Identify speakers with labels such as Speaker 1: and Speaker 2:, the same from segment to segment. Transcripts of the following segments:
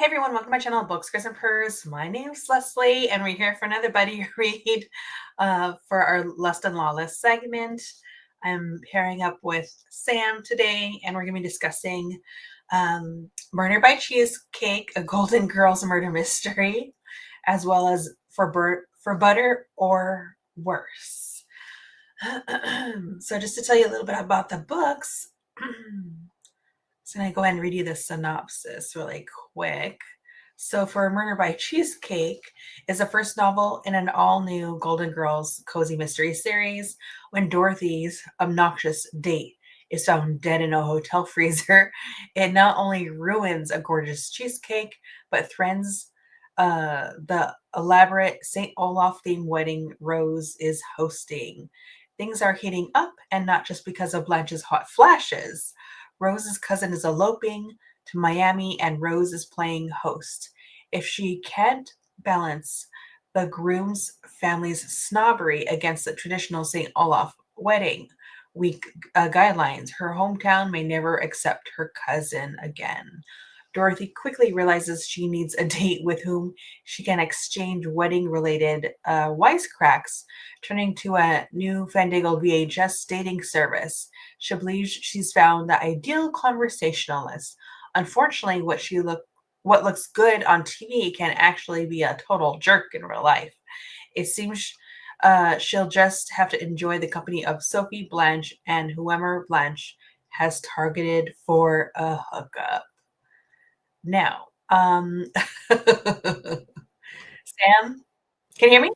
Speaker 1: Everyone, welcome to my channel, Books, Chris and Purrs. My name's Leslie, and we're here for another buddy read for our Lust and Lawless segment. I'm pairing up with Sam today, and we're going to be discussing Murder by Cheesecake, a Golden Girls murder mystery, as well as For Butter or Worse. So just to tell you a little bit about the books, so I'm going to go ahead and read you the synopsis really quick. So for Murder by Cheesecake is the first novel in an all-new Golden Girls cozy mystery series when Dorothy's obnoxious date is found dead in a hotel freezer. It not only ruins a gorgeous cheesecake, but threatens the elaborate St. Olaf-themed wedding Rose is hosting. Things are heating up, and not just because of Blanche's hot flashes. Rose's cousin is eloping to Miami, and Rose is playing host. If she can't balance the groom's family's snobbery against the traditional St. Olaf wedding week guidelines, her hometown may never accept her cousin again. Dorothy quickly realizes she needs a date with whom she can exchange wedding-related wisecracks, turning to a new Fandango VHS dating service. She believes she's found the ideal conversationalist. Unfortunately, what looks good on TV can actually be a total jerk in real life. It seems she'll just have to enjoy the company of Sophie, Blanche, and whoever Blanche has targeted for a hookup. Now, Sam, can you hear me?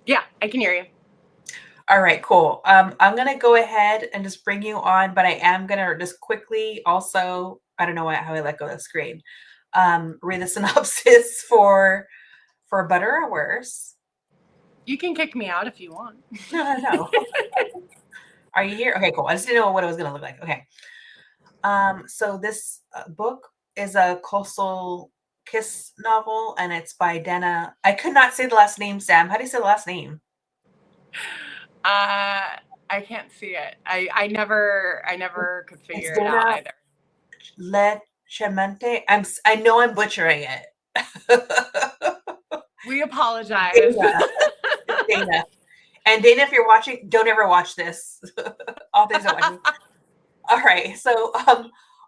Speaker 2: Yeah, I can hear you.
Speaker 1: All right, cool. I'm gonna go ahead and just bring you on, but I am gonna just quickly also, I don't know how I let go of the screen. Read the synopsis for Butter or Worse.
Speaker 2: You can kick me out if you want.
Speaker 1: No. Are you here? Okay, cool. I just didn't know what it was gonna look like. Okay. So this book is a coastal kiss novel, and it's by Dana. I could not say the last name, Sam. How do you say the last name?
Speaker 2: I can't see it. I never could figure it out either.
Speaker 1: Lecheminant. I know I'm butchering it.
Speaker 2: We apologize.
Speaker 1: Dana. And Dana, if you're watching, don't ever watch this. All things are watching. All right. So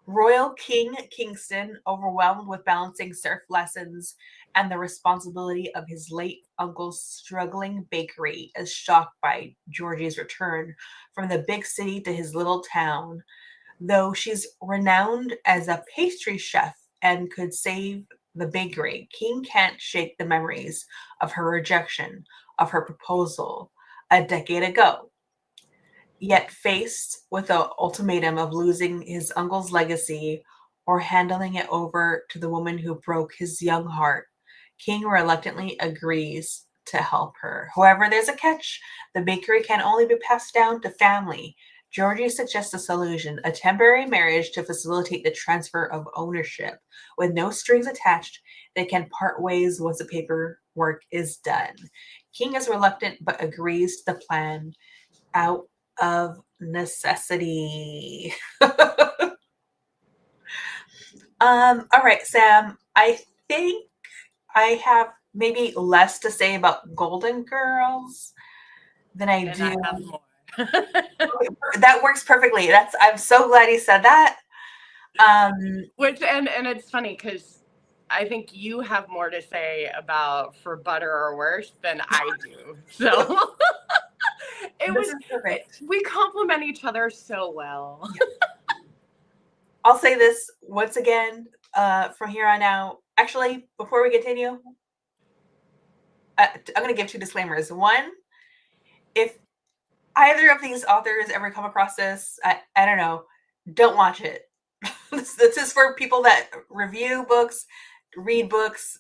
Speaker 1: Royal King Kingston, overwhelmed with balancing surf lessons and the responsibility of his late uncle's struggling bakery, is shocked by Georgie's return from the big city to his little town. Though she's renowned as a pastry chef and could save the bakery, King can't shake the memories of her rejection of her proposal a decade ago. Yet faced with the ultimatum of losing his uncle's legacy or handing it over to the woman who broke his young heart, King reluctantly agrees to help her. However, there's a catch. The bakery can only be passed down to family. Georgie suggests a solution, a temporary marriage to facilitate the transfer of ownership. With no strings attached, they can part ways once the paperwork is done. King is reluctant but agrees to the plan out of necessity. All right, Sam, I think I have maybe less to say about Golden Girls than I do.
Speaker 2: I have more.
Speaker 1: That works perfectly. I'm so glad you said that.
Speaker 2: Which and it's funny because I think you have more to say about For Butter or Worse than I do. So we complement each other so well.
Speaker 1: I'll say this once again from here on out. Actually, before we continue, I'm going to give two disclaimers. One, if either of these authors ever come across this, I don't know, don't watch it. This is for people that review books, read books,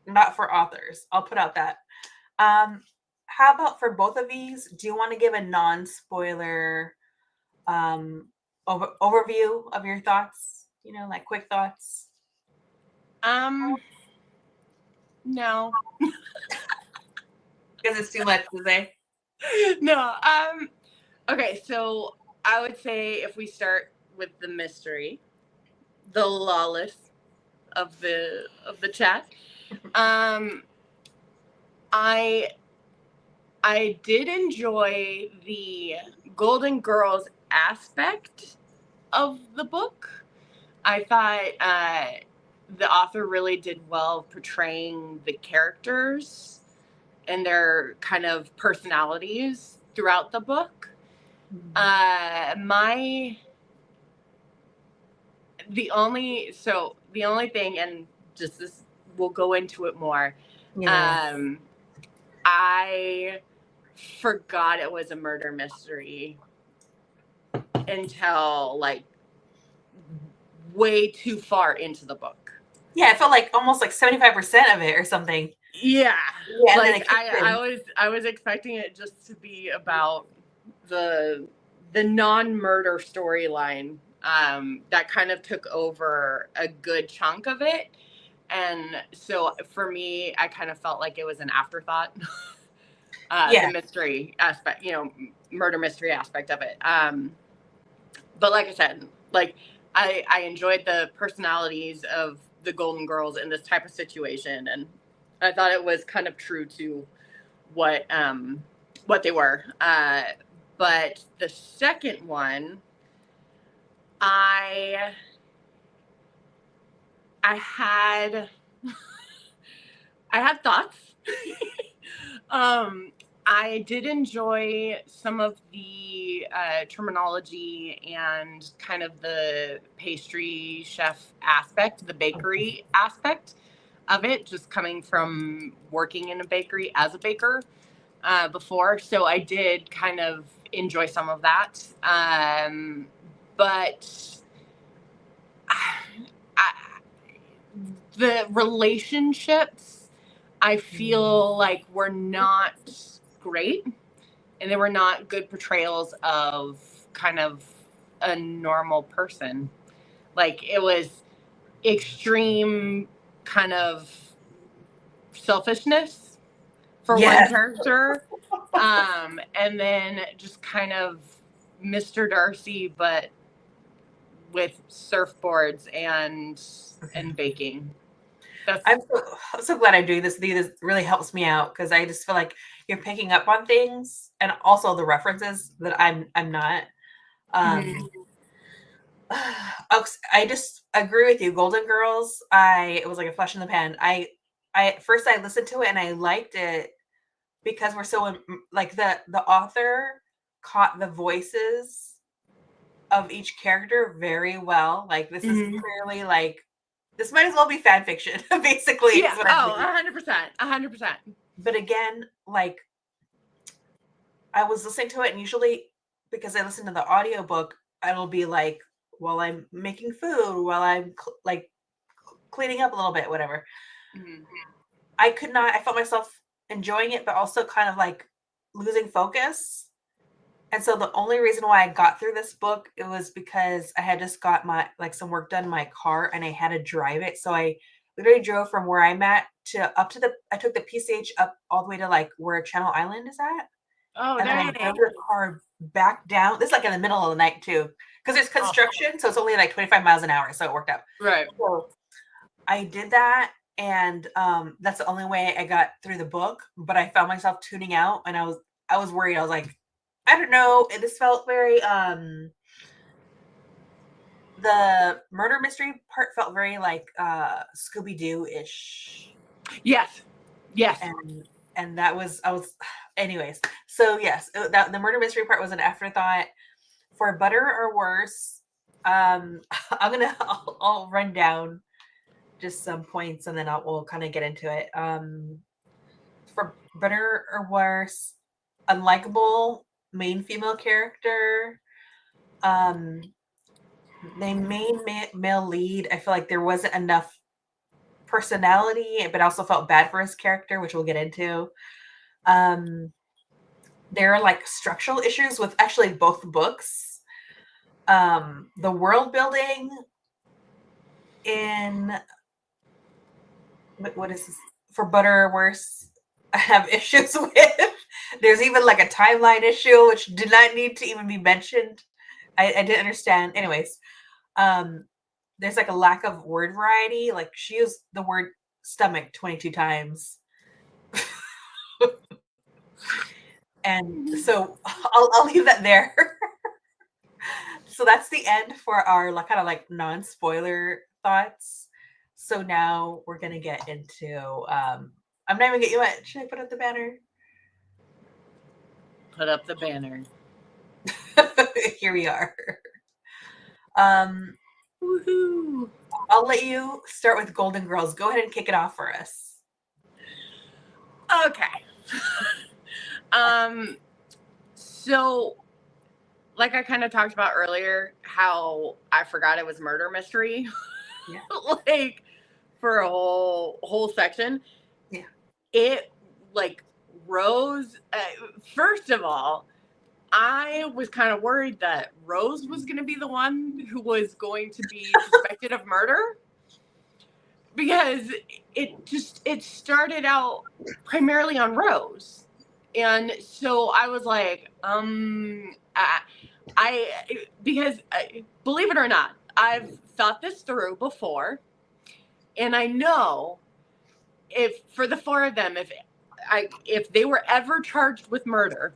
Speaker 1: not for authors. I'll put out that. How about for both of these, do you want to give a non-spoiler overview of your thoughts? You know, like quick thoughts?
Speaker 2: No.
Speaker 1: Because it's too much to say?
Speaker 2: No. Okay, so I would say if we start with the mystery, the Lawless of the chat. I did enjoy the Golden Girls aspect of the book. I thought the author really did well portraying the characters and their kind of personalities throughout the book. The only thing, and just this, we'll go into it more.
Speaker 1: Yeah.
Speaker 2: I forgot it was a murder mystery until like way too far into the book.
Speaker 1: Yeah, it felt like almost like 75% of it or something.
Speaker 2: Yeah.
Speaker 1: Like
Speaker 2: I was expecting it just to be about the non-murder storyline that kind of took over a good chunk of it. And so for me, I kind of felt like it was an afterthought. The mystery aspect, murder mystery aspect of it. But like I said, like I enjoyed the personalities of the Golden Girls in this type of situation, and I thought it was kind of true to what they were. But the second one, I had thoughts. I did enjoy some of the terminology and kind of the pastry chef aspect, the bakery aspect of it, just coming from working in a bakery as a baker before. So I did kind of enjoy some of that. But the relationships, I feel like were not great, and they were not good portrayals of kind of a normal person. Like, it was extreme kind of selfishness for one character, and then just kind of Mr. Darcy, but with surfboards and baking.
Speaker 1: I'm so glad I'm doing this with you. This really helps me out because I just feel like you're picking up on things and also the references that I'm not. I just agree with you. Golden Girls, it was like a flash in the pan. I at first I listened to it and I liked it because we're so like the author caught the voices of each character very well. Like, this is clearly like, this might as well be fan fiction, basically.
Speaker 2: Yeah. 100%.
Speaker 1: But again, like, I was listening to it, and usually because I listen to the audiobook, it'll be like while I'm making food, while I'm like cleaning up a little bit, whatever. I felt myself enjoying it, but also kind of like losing focus. And so the only reason why I got through this book, it was because I had just got some work done in my car and I had to drive it. So I literally drove from where I'm at I took the PCH up all the way to like where Channel Island is at.
Speaker 2: Oh,
Speaker 1: and then I drove the car back down. This is like in the middle of the night too, because there's construction. So it's only like 25 miles an hour. So it worked out.
Speaker 2: Right.
Speaker 1: So I did that. And that's the only way I got through the book. But I found myself tuning out, and I was worried. I was like, I don't know. It just felt very the murder mystery part felt very like Scooby-Doo-ish.
Speaker 2: Yes.
Speaker 1: And that was anyways. So yes, that the murder mystery part was an afterthought. For Butter or Worse, I'll run down just some points and then we'll kind of get into it. For Better or Worse, unlikable main female character. The main male lead, I feel like there wasn't enough personality, but also felt bad for his character, which we'll get into. There are like structural issues with actually both books. The world building in what is this? For Butter or Worse, I have issues with. There's even like a timeline issue, which did not need to even be mentioned. I didn't understand. Anyways, there's like a lack of word variety. Like she used the word stomach 22 times. And so I'll leave that there. So that's the end for our like kind of like non-spoiler thoughts. So now we're gonna get into I'm not even get you what should I put up the banner?
Speaker 2: Put up the banner.
Speaker 1: Here we are. Um
Speaker 2: Woohoo!
Speaker 1: I'll let you start with Golden Girls. Go ahead and kick it off for us.
Speaker 2: Okay. So like I kind of talked about earlier, how I forgot it was murder mystery.
Speaker 1: Yeah.
Speaker 2: Like for a whole section.
Speaker 1: Yeah.
Speaker 2: It like Rose first of all, I was kind of worried that Rose was going to be the one who was going to be suspected of murder, because it started out primarily on Rose. And so I was like, because believe it or not, I've thought this through before, and I know if for the four of them, if they were ever charged with murder,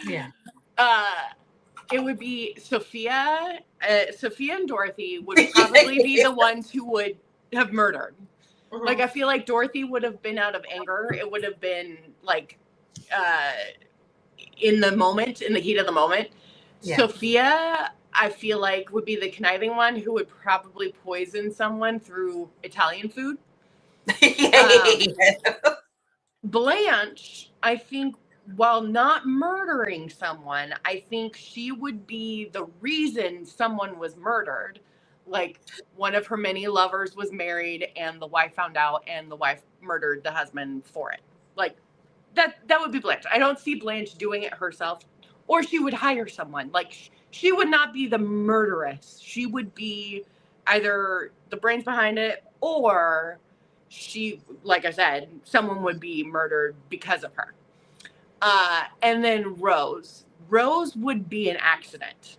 Speaker 1: Yeah.
Speaker 2: it would be Sophia. Sophia and Dorothy would probably be the ones who would have murdered.
Speaker 1: Mm-hmm.
Speaker 2: Like I feel like Dorothy would have been out of anger. It would have been like in the moment, in the heat of the moment. Yeah. Sophia, I feel like, would be the conniving one who would probably poison someone through Italian food. Blanche, I think, while not murdering someone, I think she would be the reason someone was murdered. Like one of her many lovers was married and the wife found out and the wife murdered the husband for it. Like that would be Blanche. I don't see Blanche doing it herself, or she would hire someone. Like she would not be the murderess. She would be either the brains behind it, or she, like I said, someone would be murdered because of her. And then Rose would be an accident.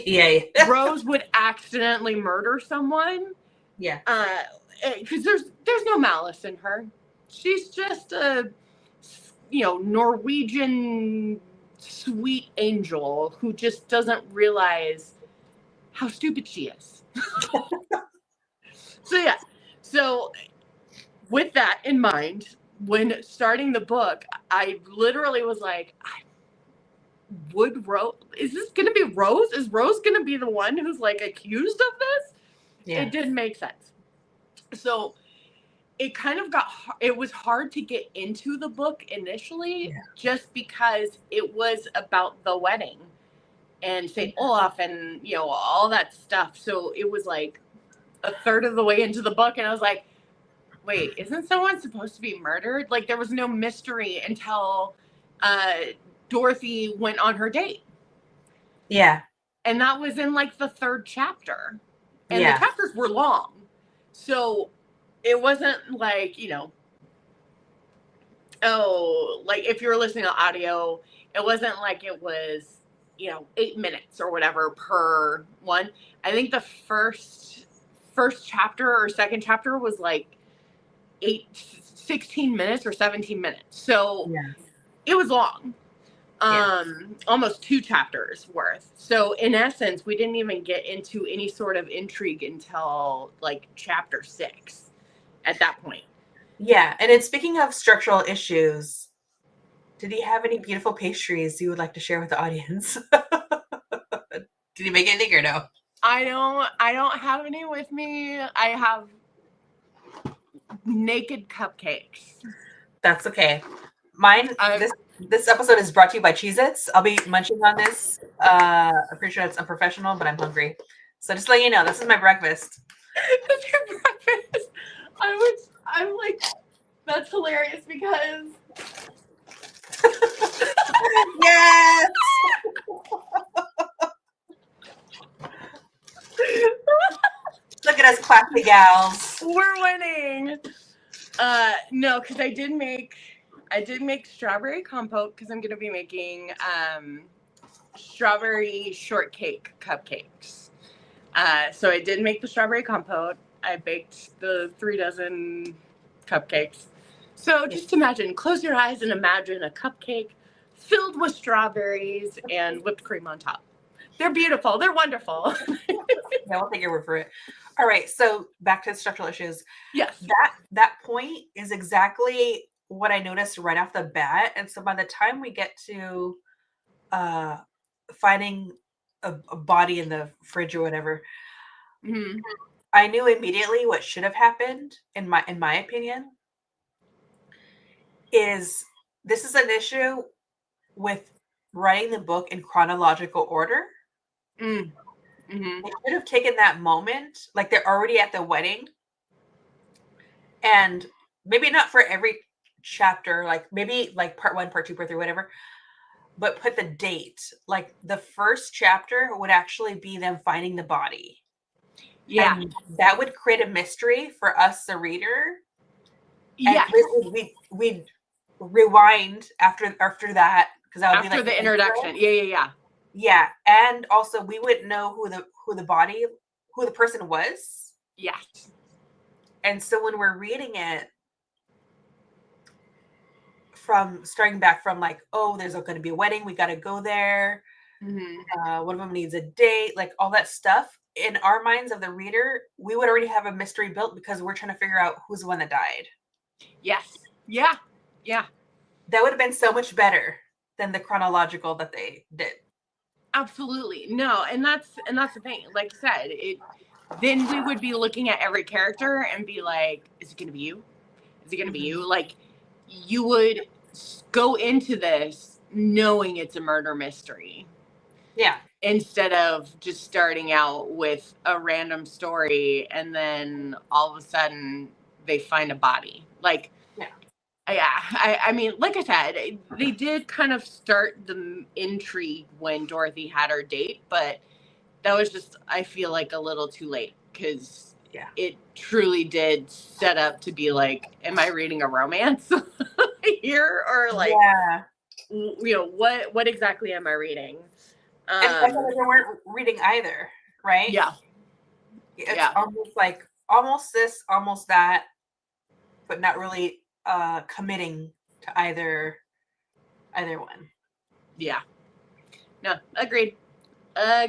Speaker 1: Yeah.
Speaker 2: Rose would accidentally murder someone.
Speaker 1: Yeah.
Speaker 2: Because there's no malice in her. She's just a, Norwegian sweet angel who just doesn't realize how stupid she is. So with that in mind, when starting the book, I literally was like, is this going to be Rose? Is Rose going to be the one who's like accused of this? Yeah. It didn't make sense. So it kind of it was hard to get into the book initially, just because it was about the wedding and St. Olaf and, all that stuff. So it was like a third of the way into the book, and I was like, wait, isn't someone supposed to be murdered? Like there was no mystery until Dorothy went on her date.
Speaker 1: Yeah.
Speaker 2: And that was in like the third chapter. And the chapters were long. So it wasn't like, like if you were listening to audio, it wasn't like it was, 8 minutes or whatever per one. I think the first chapter or second chapter was like 16 minutes or 17 minutes. So it was long. Almost 2 chapters worth. So in essence, we didn't even get into any sort of intrigue until like chapter 6 at that point.
Speaker 1: Yeah. And then speaking of structural issues, did he have any beautiful pastries you would like to share with the audience? Did he make anything or no?
Speaker 2: I don't have any with me. I have naked cupcakes.
Speaker 1: That's okay. Mine, this episode is brought to you by Cheez-Its. I'll be munching on this. I'm pretty sure it's unprofessional, but I'm hungry. So just to let you know, this is my breakfast.
Speaker 2: That's your breakfast. I'm like, that's hilarious because.
Speaker 1: Yes! Look at us classy gals.
Speaker 2: We're winning. No, because I did make strawberry compote because I'm gonna be making strawberry shortcake cupcakes. So I did make the strawberry compote. I baked the 3 dozen cupcakes. So just imagine, close your eyes and imagine a cupcake filled with strawberries and whipped cream on top. They're beautiful. They're wonderful.
Speaker 1: Yeah, I'll take your word for it. All right, so back to the structural issues.
Speaker 2: Yes.
Speaker 1: That point is exactly what I noticed right off the bat. And so by the time we get to finding a body in the fridge or whatever,
Speaker 2: Mm-hmm.
Speaker 1: I knew immediately what should have happened, in my opinion, is this is an issue with writing the book in chronological order.
Speaker 2: Mm-hmm.
Speaker 1: They should have taken that moment, like they're already at the wedding, and maybe not for every chapter, like maybe like part 1, part 2, part 3, whatever, but put the date. Like the first chapter would actually be them finding the body.
Speaker 2: Yeah.
Speaker 1: And that would create a mystery for us, the reader. And
Speaker 2: Yes.
Speaker 1: we'd rewind after that, because that would
Speaker 2: After
Speaker 1: be like
Speaker 2: the introduction. Yeah.
Speaker 1: Yeah, and also we wouldn't know who the person was.
Speaker 2: Yes.
Speaker 1: And so when we're reading it, from starting back from like, oh, there's going to be a wedding, we got to go there.
Speaker 2: Mm-hmm.
Speaker 1: One of them needs a date, like all that stuff. In our minds of the reader, we would already have a mystery built because we're trying to figure out who's the one that died.
Speaker 2: Yes. Yeah.
Speaker 1: That would have been so much better than the chronological that they did.
Speaker 2: Absolutely. No, and that's the thing. Like you said, then we would be looking at every character and be like, is it going to be you? Is it going to be you? Like, you would go into this knowing it's a murder mystery.
Speaker 1: Yeah.
Speaker 2: Instead of just starting out with a random story and then all of a sudden they find a body. Like, I mean, like I said, they did kind of start the intrigue when Dorothy had her date, but that was just, I feel like, a little too late, because it truly did set up to be like, am I reading a romance here? Or like, what exactly am I reading?
Speaker 1: And they weren't reading either, right?
Speaker 2: Yeah.
Speaker 1: It's almost like, almost this, almost that, but not really committing to either one.
Speaker 2: Yeah. No, agreed. The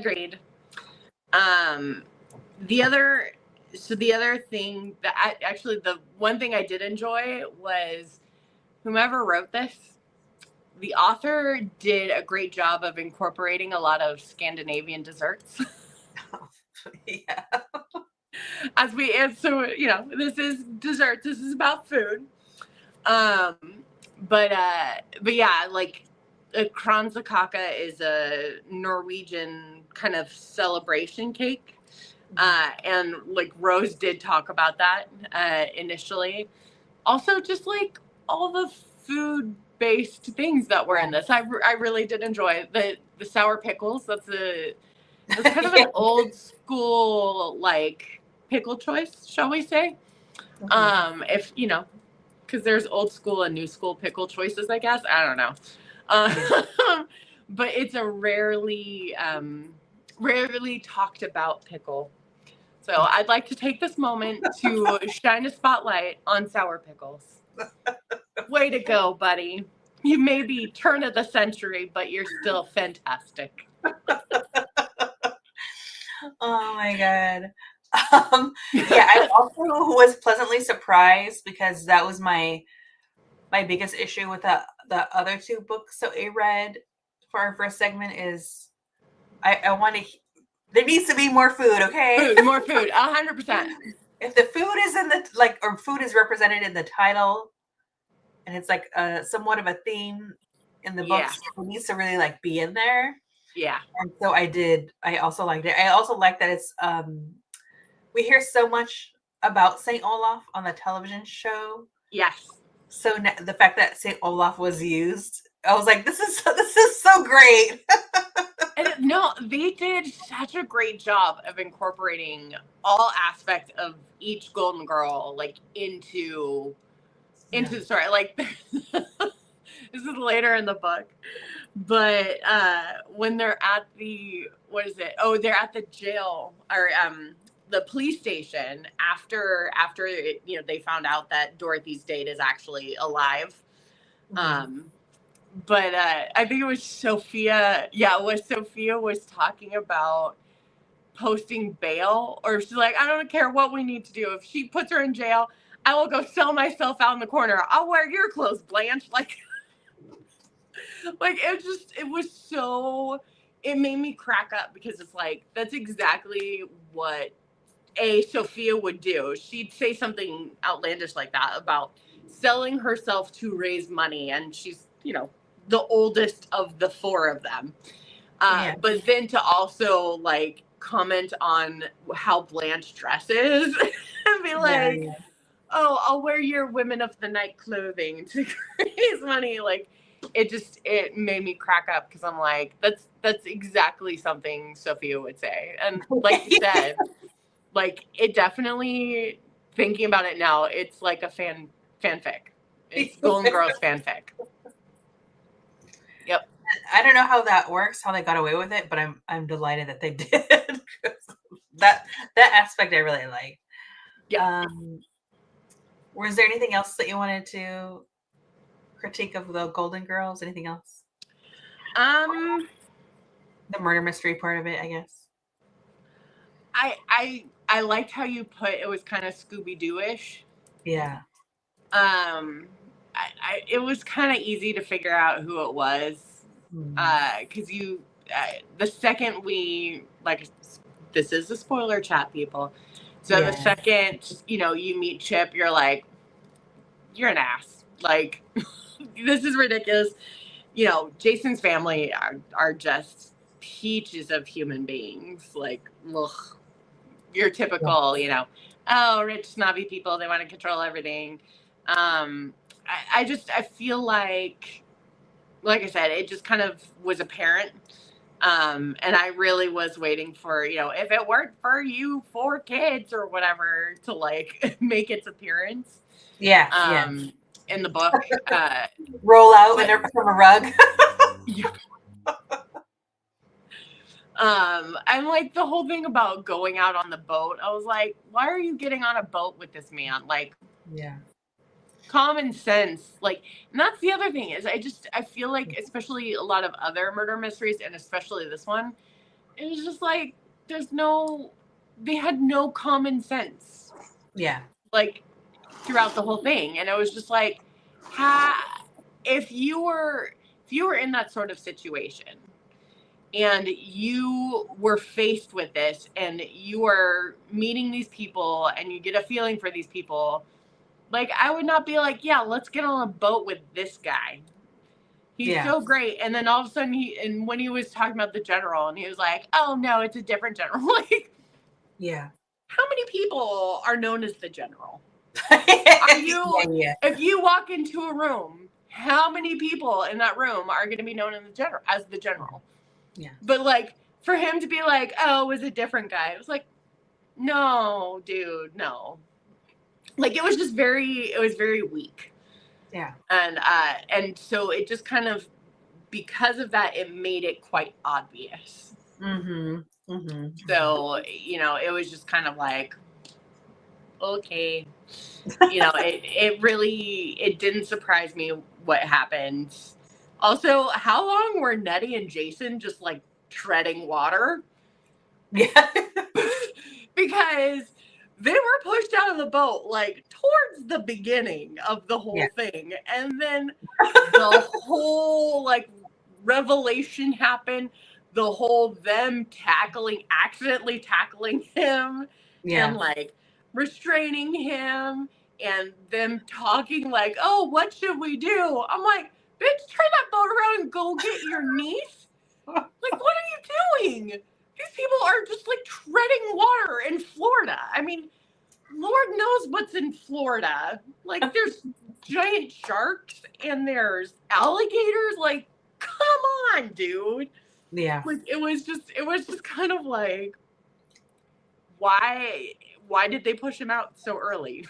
Speaker 2: other thing that the one thing I did enjoy was, whomever wrote this, the author did a great job of incorporating a lot of Scandinavian desserts.
Speaker 1: Yeah.
Speaker 2: So, this is desserts. This is about food. But yeah, like, kransekake is a Norwegian kind of celebration cake. And like Rose did talk about that initially. Also, just like all the food-based things that were in this, I really did enjoy the sour pickles. That's kind of an old school, like, pickle choice, shall we say? If because there's old school and new school pickle choices, I guess. I don't know. But it's a rarely talked about pickle. So I'd like to take this moment to shine a spotlight on sour pickles. Way to go, buddy. You may be turn of the century, but you're still fantastic.
Speaker 1: Oh my God. I also was pleasantly surprised, because that was my biggest issue with the other two books that we read for our first segment is I want to, there needs to be more food, okay?
Speaker 2: More food, 100%.
Speaker 1: If the food is in the, or food is represented in the title, and it's like somewhat of a theme in the books, it needs to really like be in there.
Speaker 2: Yeah.
Speaker 1: And so I also liked it. I also like that it's we hear so much about St. Olaf on the television show.
Speaker 2: Yes.
Speaker 1: So the fact that St. Olaf was used, I was like, this is so great.
Speaker 2: And no, they did such a great job of incorporating all aspects of each Golden Girl, like, into the story. Like, this is later in the book, But when they're at the, what is it? Oh, they're at the jail or the police station after they found out that Dorothy's date is actually alive. But I think it was Sophia. Yeah, Sophia was talking about posting bail, or she's like, I don't care what we need to do. If she puts her in jail, I will go sell myself out in the corner. I'll wear your clothes, Blanche. Like it made me crack up because it's like, that's exactly what Sophia would do. She'd say something outlandish like that about selling herself to raise money. And she's, the oldest of the four of them. But then to also like comment on how Blanche dresses and be like, oh, I'll wear your women of the night clothing to raise money. Like it made me crack up because I'm like, that's exactly something Sophia would say. And like you said, like it definitely, thinking about it now, it's like a fanfic. It's Golden Girls fanfic. Yep.
Speaker 1: I don't know how that works, how they got away with it, but I'm delighted that they did. that aspect I really like.
Speaker 2: Yeah.
Speaker 1: Was there anything else that you wanted to critique of the Golden Girls? Anything else? The murder mystery part of it, I guess.
Speaker 2: I liked how you put it was kind of Scooby-Doo-ish.
Speaker 1: Yeah.
Speaker 2: It was kind of easy to figure out who it was. Because the second this is a spoiler chat, people. So the second, you meet Chip, you're like, you're an ass. Like, this is ridiculous. Jason's family are just peaches of human beings. Like, ugh, your typical, rich snobby people. They want to control everything. I feel like I said, it just kind of was apparent. And I really was waiting for, if it weren't for you 4 kids or whatever to like make its appearance. In the book.
Speaker 1: Roll out from a rug.
Speaker 2: I'm like, the whole thing about going out on the boat, I was like, why are you getting on a boat with this man? Like, common sense. Like, and that's the other thing is I feel like, especially a lot of other murder mysteries, and especially this one, it was just like, they had no common sense.
Speaker 1: Yeah.
Speaker 2: Like, throughout the whole thing. And it was just like, if you were in that sort of situation and you were faced with this and you are meeting these people and you get a feeling for these people, like, I would not be like, yeah, let's get on a boat with this guy. He's so great. And then all of a sudden when he was talking about the general and he was like, oh no, it's a different general. Like, how many people are known as the general? If you walk into a room, how many people in that room are going to be known as the general?
Speaker 1: Yeah.
Speaker 2: But like, for him to be like, oh, it was a different guy. It was like, no, dude, no. Like, it was very weak.
Speaker 1: Yeah.
Speaker 2: And so it just kind of, because of that, it made it quite obvious. So, it was just kind of like, okay. It didn't surprise me what happened. Also, how long were Nettie and Jason just like treading water?
Speaker 1: Yeah.
Speaker 2: Because they were pushed out of the boat like towards the beginning of the whole thing. And then the whole like revelation happened. The whole them accidentally tackling him and like restraining him and them talking like, oh, what should we do? I'm like, bitch, turn that boat around and go get your niece. Like, what are you doing? These people are just like treading water in Florida. I mean, Lord knows what's in Florida. Like, there's giant sharks and there's alligators. Like, come on, dude.
Speaker 1: Yeah.
Speaker 2: Like, it was just kind of like, why did they push him out so early?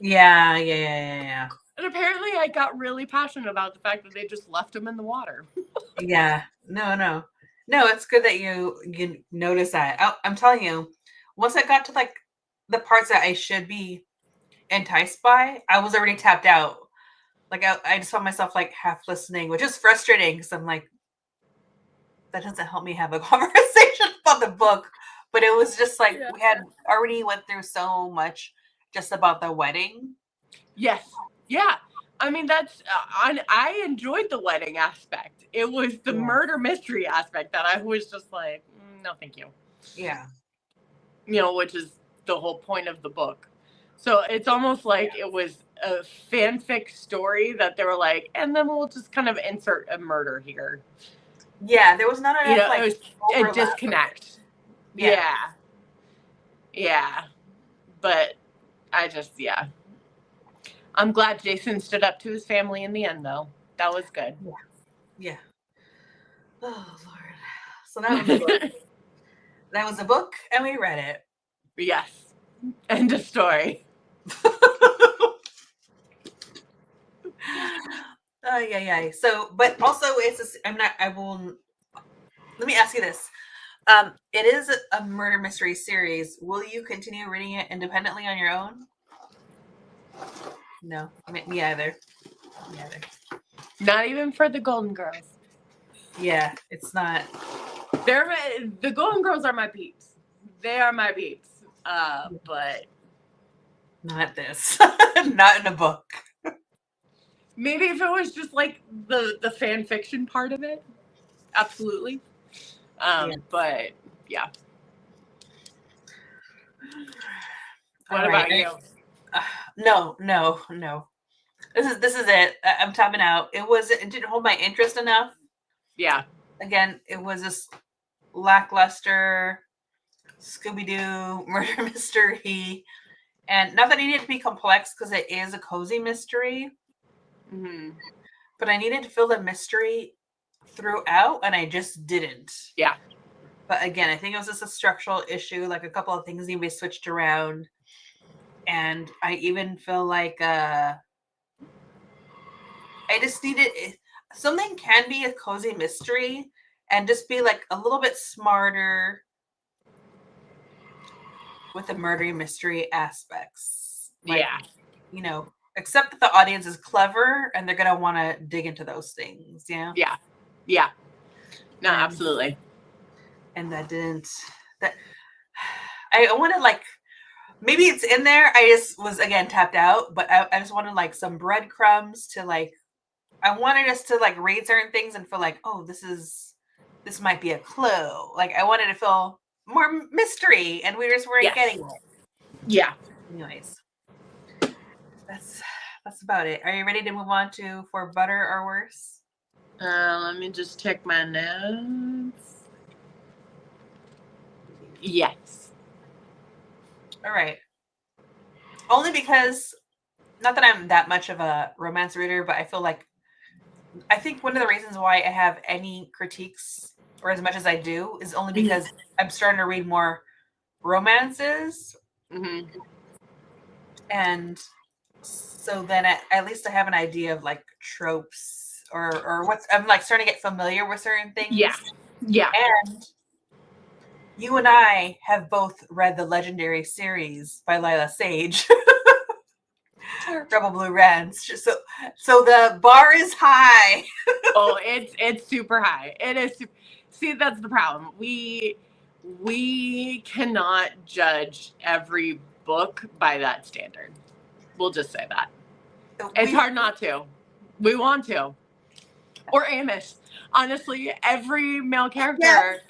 Speaker 1: Yeah.
Speaker 2: And apparently I got really passionate about the fact that they just left him in the water.
Speaker 1: Yeah. No. No, it's good that you notice that. I'm telling you, once I got to like the parts that I should be enticed by, I was already tapped out. Like I just found myself like half listening, which is frustrating because I'm like, that doesn't help me have a conversation about the book. But it was just like
Speaker 2: Yeah.
Speaker 1: we had already went through so much just about the wedding.
Speaker 2: Yes. Yeah. I mean, that's I enjoyed the wedding aspect. It was the
Speaker 1: Yeah.
Speaker 2: murder mystery aspect that I was just like, no, thank you.
Speaker 1: Yeah.
Speaker 2: Which is the whole point of the book. So it's almost like it was a fanfic story that they were like, and then we'll just kind of insert a murder here.
Speaker 1: Yeah, there was not enough
Speaker 2: It
Speaker 1: like
Speaker 2: was a
Speaker 1: overlap.
Speaker 2: disconnect.
Speaker 1: Yeah.
Speaker 2: Yeah. Yeah. But yeah. I'm glad Jason stood up to his family in the end, though. That was good.
Speaker 1: Yeah. Yeah. Oh Lord. So that was a book. That was a book, and we read it.
Speaker 2: Yes. End of story.
Speaker 1: Yeah. So, but also, I'm not. I will. Let me ask you this. It is a murder mystery series. Will you continue reading it independently on your own? No, me either. Me either.
Speaker 2: Not even for the Golden Girls.
Speaker 1: Yeah, it's not.
Speaker 2: The Golden Girls are my peeps. They are my peeps. But
Speaker 1: Not this. Not in a book.
Speaker 2: maybe if it was just like the fan fiction part of it, absolutely.
Speaker 1: Yeah.
Speaker 2: But yeah. What
Speaker 1: All right.
Speaker 2: about you?
Speaker 1: No. This is it. I'm tapping out. It didn't hold my interest enough.
Speaker 2: Yeah.
Speaker 1: Again, it was just lackluster Scooby-Doo murder mystery. And not that it needed to be complex because it is a cozy mystery,
Speaker 2: Mm-hmm.
Speaker 1: but I needed to feel the mystery throughout, and I just didn't.
Speaker 2: Yeah.
Speaker 1: But again, I think it was just a structural issue. Like a couple of things need to be switched around, and I even feel like I just needed something can be a cozy mystery and just be like a little bit smarter with the murder mystery aspects. Like,
Speaker 2: yeah.
Speaker 1: Accept that the audience is clever and they're gonna want to dig into those things. Yeah.
Speaker 2: Yeah. No, absolutely.
Speaker 1: And that didn't. That I wanted like maybe it's in there. I just was again tapped out, but I just wanted like some breadcrumbs to like. I wanted us to like read certain things and feel like, oh, this might be a clue. Like I wanted to feel more mystery, and we just weren't getting it.
Speaker 2: Yeah.
Speaker 1: Anyways, that's about it. Are you ready to move on to For Butter or Worse?
Speaker 2: Let me just check my notes. Yes.
Speaker 1: All right. Only because, not that I'm that much of a romance reader, but I think one of the reasons why I have any critiques or as much as I do is only because I'm starting to read more romances.
Speaker 2: Mm-hmm.
Speaker 1: And so then at least I have an idea of like tropes or what's, I'm like starting to get familiar with certain things.
Speaker 2: Yeah.
Speaker 1: And you and I have both read the legendary series by Lila Sage. Rebel Blue Ranch. So the bar is high.
Speaker 2: Oh, it's super high. It is. See, that's the problem. We cannot judge every book by that standard. We'll just say that. It's hard not to. We want to. Or Amish. Honestly, every male character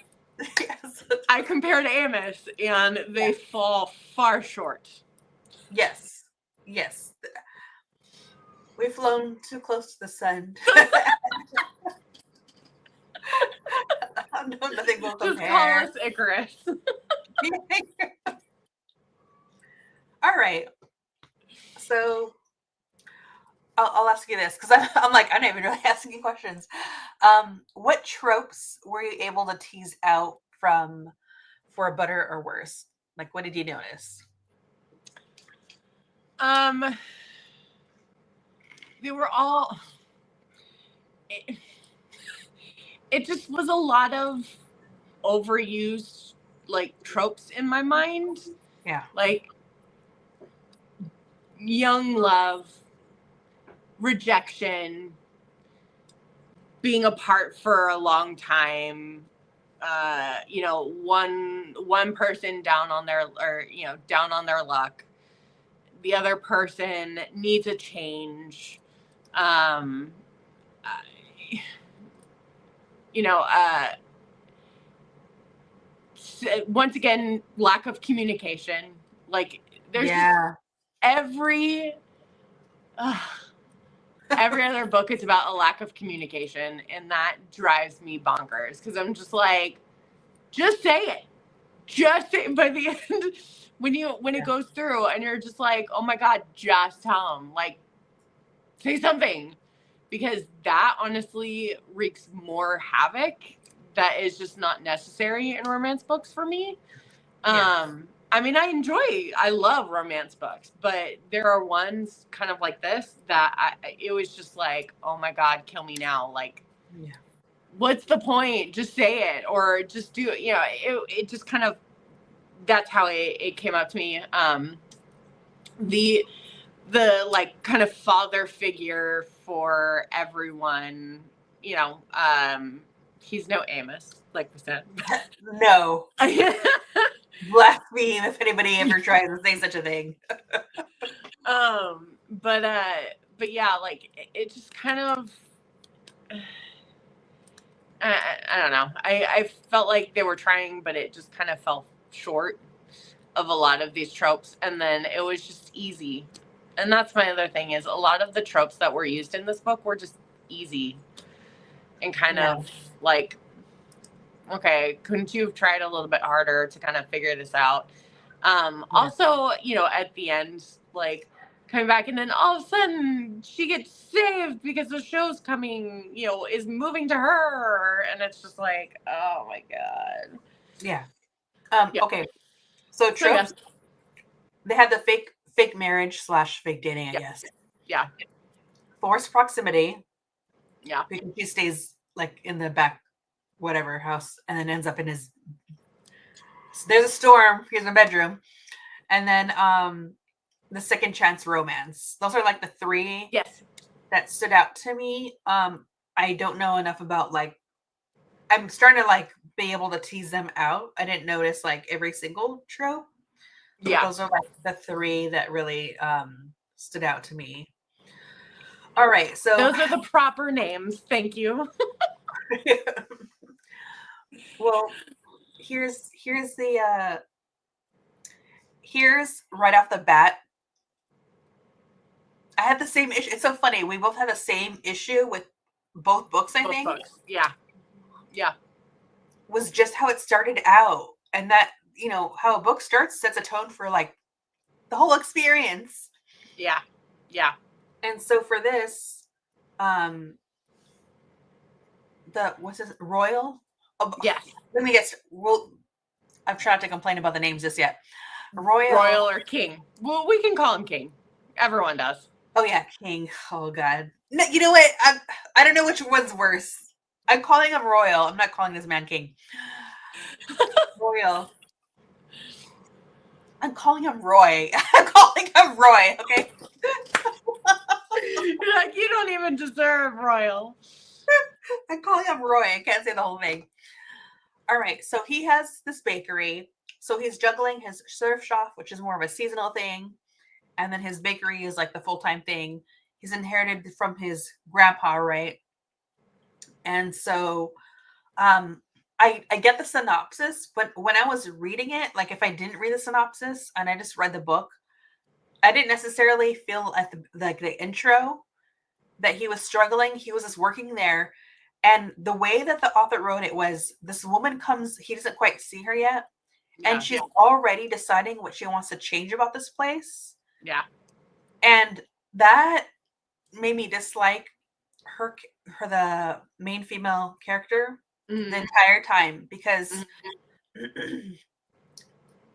Speaker 1: Yes.
Speaker 2: I compare to Amish, and they fall far short.
Speaker 1: Yes. We've flown too close to the sun. No, nothing will compare.
Speaker 2: Just call us Icarus.
Speaker 1: All right. So I'll ask you this because I'm like, I'm not even really asking questions. What tropes were you able to tease out from For Butter or Worse? Like, what did you notice?
Speaker 2: they were all, it just was a lot of overused like tropes in my mind.
Speaker 1: Yeah.
Speaker 2: Like young love, rejection, being apart for a long time, one person down on their, or down on their luck, the other person needs a change, um you know uh once again, lack of communication. Like there's just
Speaker 1: Yeah.
Speaker 2: every every other book is about a lack of communication, and that drives me bonkers because I'm just like, just say it. Just say it. By the end, when it goes through and you're just like, oh my God, just tell them. Like, say something. Because that honestly wreaks more havoc that is just not necessary in romance books for me. I mean, I love romance books, but there are ones kind of like this that it was just like, oh my God, kill me now. Like, what's the point? Just say it, or just do it. It just kind of, that's how it came up to me. The like kind of father figure for everyone, he's no Amos, like we said.
Speaker 1: No. Blaspheme if anybody ever tries to say such a thing.
Speaker 2: But yeah, like it just kind of, I don't know. I felt like they were trying, but it just kind of fell short of a lot of these tropes, and then it was just easy. And that's my other thing, is a lot of the tropes that were used in this book were just easy and kind of like, okay, couldn't you have tried a little bit harder to kind of figure this out? Also, at the end, like coming back, and then all of a sudden she gets saved because the show's coming, is moving to her, and it's just like, oh my God.
Speaker 1: Yeah. Okay. So tropes, they had the fake marriage / fake dating, I guess.
Speaker 2: Yeah.
Speaker 1: Forced proximity.
Speaker 2: Yeah.
Speaker 1: Because she stays like in the back, whatever house, and then ends up in his. So there's a storm. He's in the bedroom, and then the second chance romance. Those are like the three that stood out to me. I don't know enough about, like, I'm starting to like be able to tease them out. I didn't notice like every single trope. But those are like the three that really stood out to me. All right, so
Speaker 2: those are the proper names. Thank you.
Speaker 1: Well, here's right off the bat. I had the same issue. It's so funny. We both had the same issue with both books, I think.
Speaker 2: Books. Yeah.
Speaker 1: Was just how it started out. And that, how a book starts sets a tone for like the whole experience.
Speaker 2: Yeah.
Speaker 1: And so for this, what's this, Royal? Oh,
Speaker 2: yes.
Speaker 1: Let me guess. Well, I'm trying not to complain about the names just yet.
Speaker 2: Royal or King. Well, we can call him King. Everyone does.
Speaker 1: Oh yeah, King. Oh God. No, you know what? I don't know which one's worse. I'm calling him Royal. I'm not calling this man King. Royal. I'm calling him Roy. I'm calling him Roy. Okay.
Speaker 2: You're like, you don't even deserve Royal.
Speaker 1: I'm calling him Roy. I can't say the whole thing. All right. So he has this bakery. So he's juggling his surf shop, which is more of a seasonal thing, and then his bakery is like the full-time thing. He's inherited from his grandpa, right? And so I get the synopsis, but when I was reading it, like if I didn't read the synopsis and I just read the book, I didn't necessarily feel at the intro that he was struggling. He was just working there. And the way that the author wrote it was, this woman comes, he doesn't quite see her yet. And she's already deciding what she wants to change about this place.
Speaker 2: Yeah.
Speaker 1: And that made me dislike her the main female character the entire time, because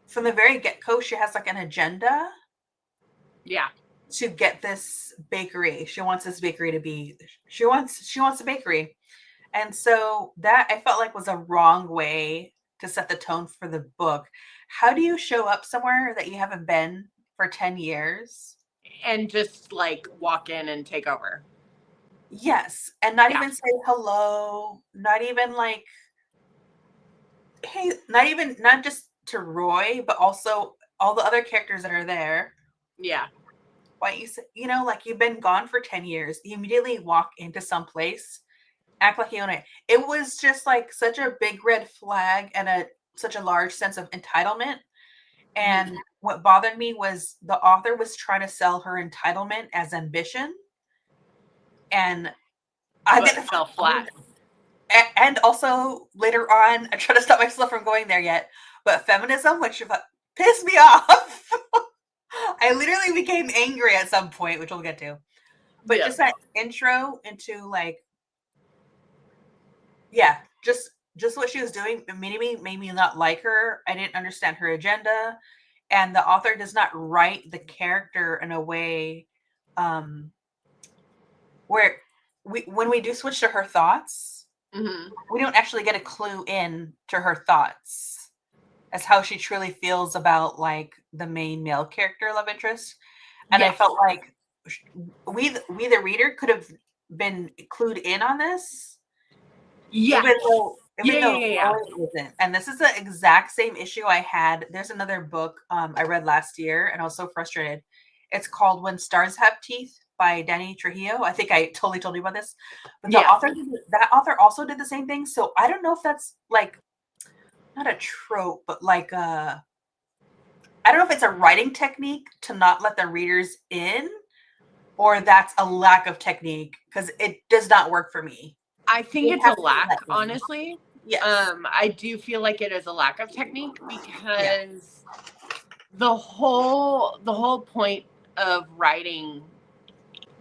Speaker 1: from the very get-go she has like an agenda.
Speaker 2: Yeah.
Speaker 1: to get this bakery. She wants this bakery to be she wants a bakery. And so that I felt like was a wrong way to set the tone for the book. How do you show up somewhere that you haven't been for 10 years?
Speaker 2: And just like walk in and take over.
Speaker 1: Yes, and not
Speaker 2: Yeah.
Speaker 1: even say hello, not even like, hey, not just to Roy, but also all the other characters that are there.
Speaker 2: Yeah.
Speaker 1: Why you say, like you've been gone for 10 years, you immediately walk into some place, act like you own it. It was just like such a big red flag and such a large sense of entitlement.
Speaker 2: Mhm.
Speaker 1: And what bothered me was the author was trying to sell her entitlement as ambition. And I
Speaker 2: But
Speaker 1: didn't,
Speaker 2: fell flat.
Speaker 1: and also later on, I try to stop myself from going there yet, but feminism, which pissed me off. I literally became angry at some point, which we'll get to. But
Speaker 2: Yeah.
Speaker 1: just that intro into like, yeah, just what she was doing made me not like her. I didn't understand her agenda, and the author does not write the character in a way um where when we do switch to her thoughts,
Speaker 2: Hmm.
Speaker 1: we don't actually get a clue in to her thoughts as how she truly feels about like the main male character love interest. And I
Speaker 2: Yes.
Speaker 1: felt like we the reader could have been clued in on this,
Speaker 2: Yeah.
Speaker 1: even though
Speaker 2: Yeah. Yeah. Yeah.
Speaker 1: Roy isn't. And this is the exact same issue I had. There's another book I read last year, and I was so frustrated. It's called When Stars Have Teeth by Danny Trujillo. I think I totally told you about this, but
Speaker 2: Yeah.
Speaker 1: that author also did the same thing. So I don't know if that's like not a trope, but like I don't know if it's a writing technique to not let the readers in, or that's a lack of technique because it does not work for me.
Speaker 2: I think
Speaker 1: They
Speaker 2: it's
Speaker 1: have
Speaker 2: a
Speaker 1: to be
Speaker 2: lack,
Speaker 1: let in.
Speaker 2: honestly.
Speaker 1: Yes.
Speaker 2: I do feel like it is a lack of technique
Speaker 1: Yeah.
Speaker 2: because the whole point of writing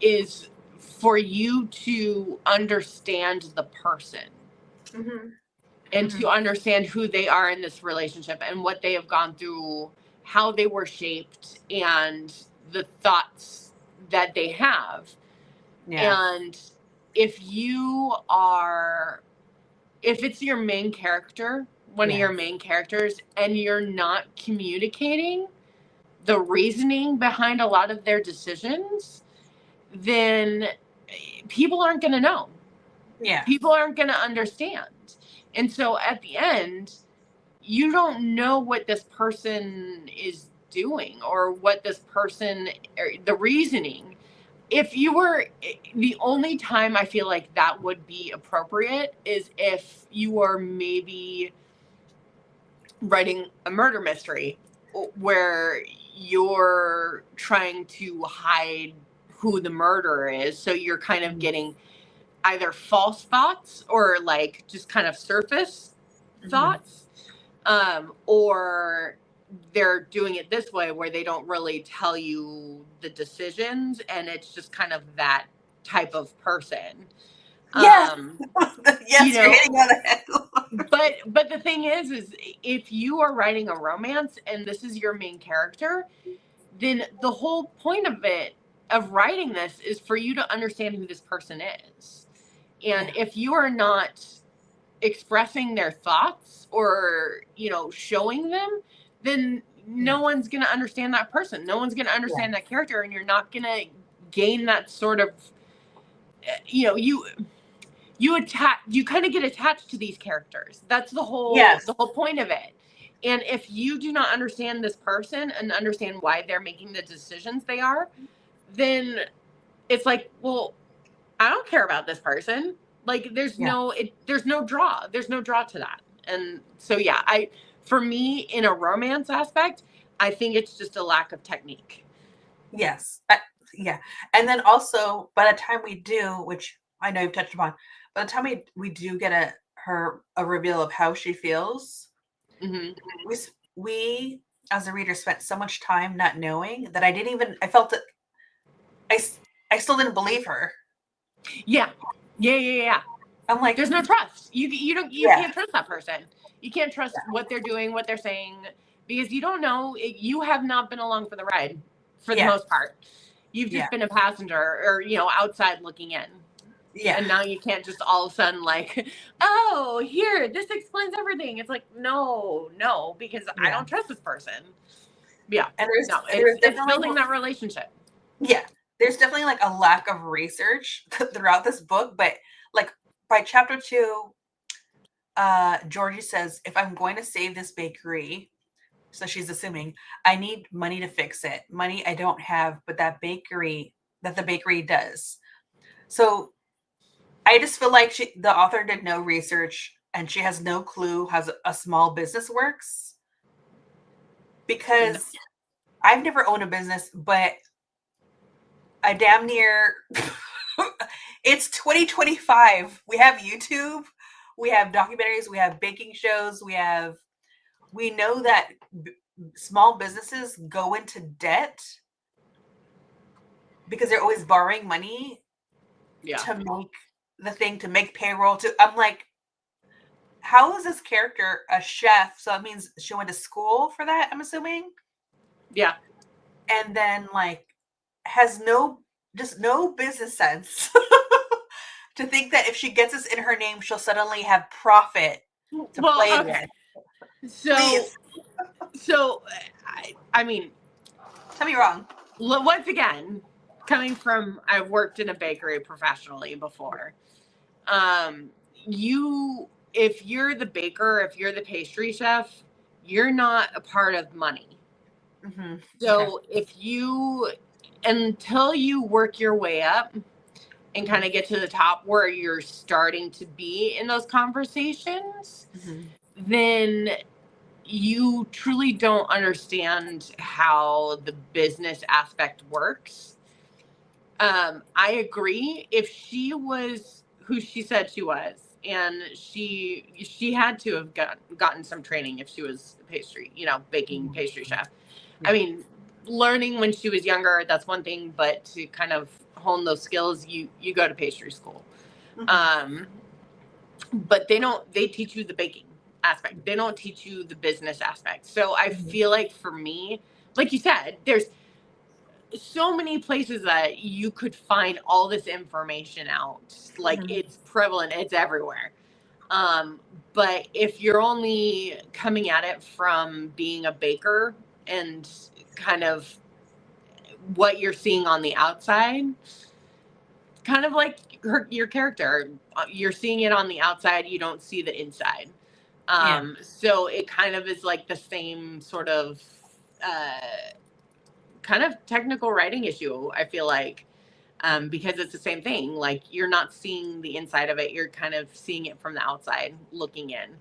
Speaker 2: is for you to understand the person
Speaker 1: Mm-hmm.
Speaker 2: and
Speaker 1: Mm-hmm.
Speaker 2: to understand who they are in this relationship and what they have gone through, how they were shaped, and the thoughts that they have.
Speaker 1: Yeah.
Speaker 2: And if it's your main character, one of
Speaker 1: Yeah.
Speaker 2: your main characters, and you're not communicating the reasoning behind a lot of their decisions, then people aren't going to know.
Speaker 1: Yeah.
Speaker 2: People aren't going to understand. And so at the end, you don't know what this person is doing or what this person, or the reasoning. If you were, the only time I feel like that would be appropriate is if you were maybe writing a murder mystery where you're trying to hide who the murderer is. So you're kind of getting either false thoughts or like just kind of surface
Speaker 1: Mm-hmm.
Speaker 2: thoughts, or they're doing it this way where they don't really tell you the decisions and it's just kind of that type of person.
Speaker 1: Yes.
Speaker 2: um you
Speaker 1: Yes, you're
Speaker 2: know
Speaker 1: hitting on the head.
Speaker 2: but the thing is if you are writing a romance and this is your main character, then the whole point of writing this is for you to understand who this person is. And
Speaker 1: Yeah.
Speaker 2: if you are not expressing their thoughts or showing them, then
Speaker 1: Yeah.
Speaker 2: no one's going to understand that person, no one's going to
Speaker 1: Yeah.
Speaker 2: understand that character, and you're not going to gain that sort of you know you kind of get attached to these characters. That's
Speaker 1: Yes.
Speaker 2: the whole point of it. And if you do not understand this person and understand why they're making the decisions they are, then it's like, well, I don't care about this person. Like
Speaker 1: Yeah.
Speaker 2: there's no draw. There's no draw to that. And so yeah, for me in a romance aspect, I think it's just a lack of technique.
Speaker 1: Yes. Yeah. And then also, by the time we do, which I know you've touched upon, by the time we do get a reveal of how she feels,
Speaker 2: Hmm.
Speaker 1: we as a reader spent so much time not knowing that I felt that I I still didn't believe her.
Speaker 2: Yeah. Yeah, yeah, yeah.
Speaker 1: I'm like,
Speaker 2: There's no trust. You
Speaker 1: yeah,
Speaker 2: can't trust that person. You can't trust what they're doing, what they're saying, because you don't know. You have not been along for the ride for the
Speaker 1: yeah,
Speaker 2: most part. You've
Speaker 1: Yeah.
Speaker 2: just been a passenger or, outside looking in.
Speaker 1: Yeah.
Speaker 2: And now you can't just all of a sudden like, oh, here, this explains everything. It's like, no, because I
Speaker 1: Yeah.
Speaker 2: don't trust this person. Yeah.
Speaker 1: And
Speaker 2: No,
Speaker 1: there's
Speaker 2: it's
Speaker 1: definitely
Speaker 2: building that relationship.
Speaker 1: Yeah. There's definitely like a lack of research throughout this book, but like by chapter 2, Georgie says, if I'm going to save this bakery, so she's assuming I need money to fix it. Money I don't have, but that the bakery does. So I just feel like the author did no research and she has no clue how a small business works.
Speaker 2: No.
Speaker 1: Because I've never owned a business, but I damn near it's 2025. We have YouTube, we have documentaries, we have baking shows, we know that small businesses go into debt because they're always borrowing money to make the thing, to make payroll. I'm like, how is this character a chef? So that means she went to school for that, I'm assuming.
Speaker 2: Yeah.
Speaker 1: And then like has no business sense to think that if she gets this in her name, she'll suddenly have profit to play with.
Speaker 2: So I mean,
Speaker 1: tell me wrong.
Speaker 2: Once again, coming from, I've worked in a bakery professionally before. If you're the baker, if you're the pastry chef, you're not a part of money.
Speaker 1: Mm-hmm.
Speaker 2: So until you work your way up and kind of get to the top where you're starting to be in those conversations, then you truly don't understand how the business aspect works. I agree. If she was who she said she was, and she had to have gotten some training if she was a pastry, baking pastry chef. I mean, learning when she was younger, that's one thing, but to kind of hone those skills, you go to pastry school. But they teach you the baking aspect. They don't teach you the business aspect. So I feel like for me, like you said, there's so many places that you could find all this information out. Like it's prevalent, it's everywhere. But if you're only coming at it from being a baker and kind of what you're seeing on the outside, kind of like your character, you're seeing it on the outside, you don't see the inside. So it kind of is like the same sort of kind of technical writing issue, I feel like, because it's the same thing. Like you're not seeing the inside of it, you're kind of seeing it from the outside looking in,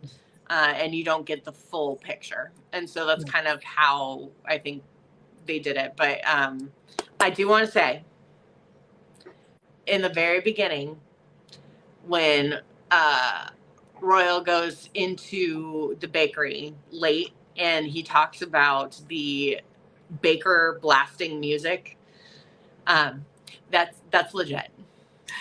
Speaker 2: and you don't get the full picture. And so that's kind of how I think they did it. But I do want to say, in the very beginning, when Royal goes into the bakery late and he talks about the baker blasting music, that's legit.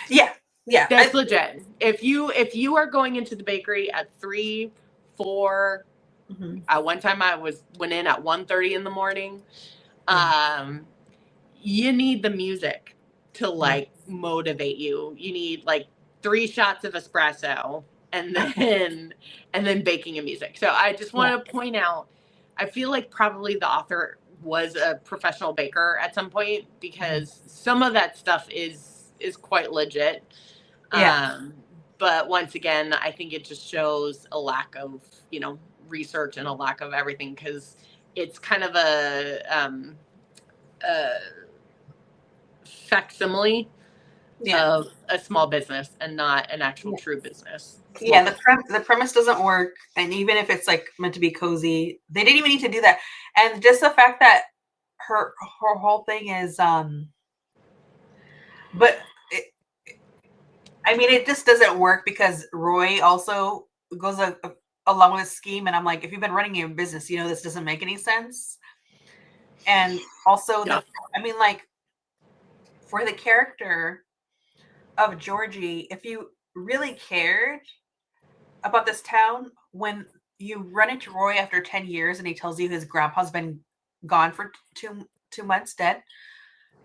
Speaker 1: Yeah.
Speaker 2: That's legit. If you are going into the bakery at 3, 4, one time I went in at 1:30 in the morning, you need the music to like motivate you. You need like 3 shots of espresso and then baking and music. So I just want to point out, I feel like probably the author was a professional baker at some point, because some of that stuff is quite legit. But once again, I think it just shows a lack of, research and a lack of everything, because it's kind of a facsimile of a small business and not an actual true business.
Speaker 1: The premise doesn't work, and even if it's like meant to be cozy, they didn't even need to do that. And just the fact that her whole thing is but it just doesn't work, because Roy also goes along with the scheme, and I'm like, if you've been running your business, this doesn't make any sense. And also like, for the character of Georgie, if you really cared about this town, when you run into Roy after 10 years and he tells you his grandpa's been gone for two months dead,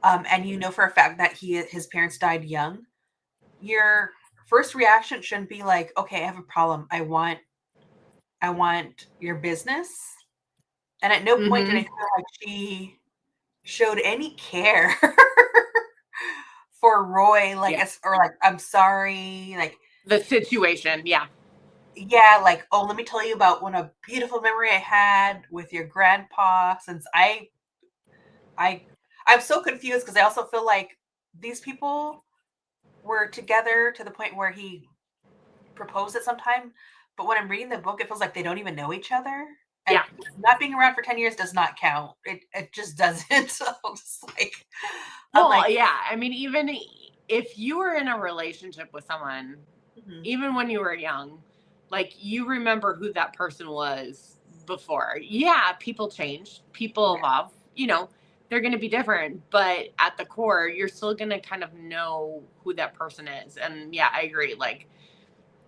Speaker 1: and you know for a fact that his parents died young, your first reaction shouldn't be like, okay, I have a problem. I want your business. And at no point did I
Speaker 2: Mm-hmm.
Speaker 1: feel like she showed any care for Roy, like
Speaker 2: Yeah.
Speaker 1: or like, I'm sorry, like,
Speaker 2: The situation. Yeah.
Speaker 1: yeah, like, oh, let me tell you about what a beautiful memory I had with your grandpa. Since I I'm so confused because I also feel like these people were together to the point where he proposed at some time, but when I'm reading the book, it feels like they don't even know each other. And
Speaker 2: Yeah.
Speaker 1: not being around for 10 years does not count. It just doesn't. So I'm just like, I'm
Speaker 2: Well,
Speaker 1: like,
Speaker 2: yeah. I mean, even if you were in a relationship with someone,
Speaker 1: mhm,
Speaker 2: even when you were young, like you remember who that person was before. Yeah, people change, people
Speaker 1: yeah,
Speaker 2: evolve, they're going to be different, but at the core, you're still going to kind of know who that person is. And yeah, I agree. Like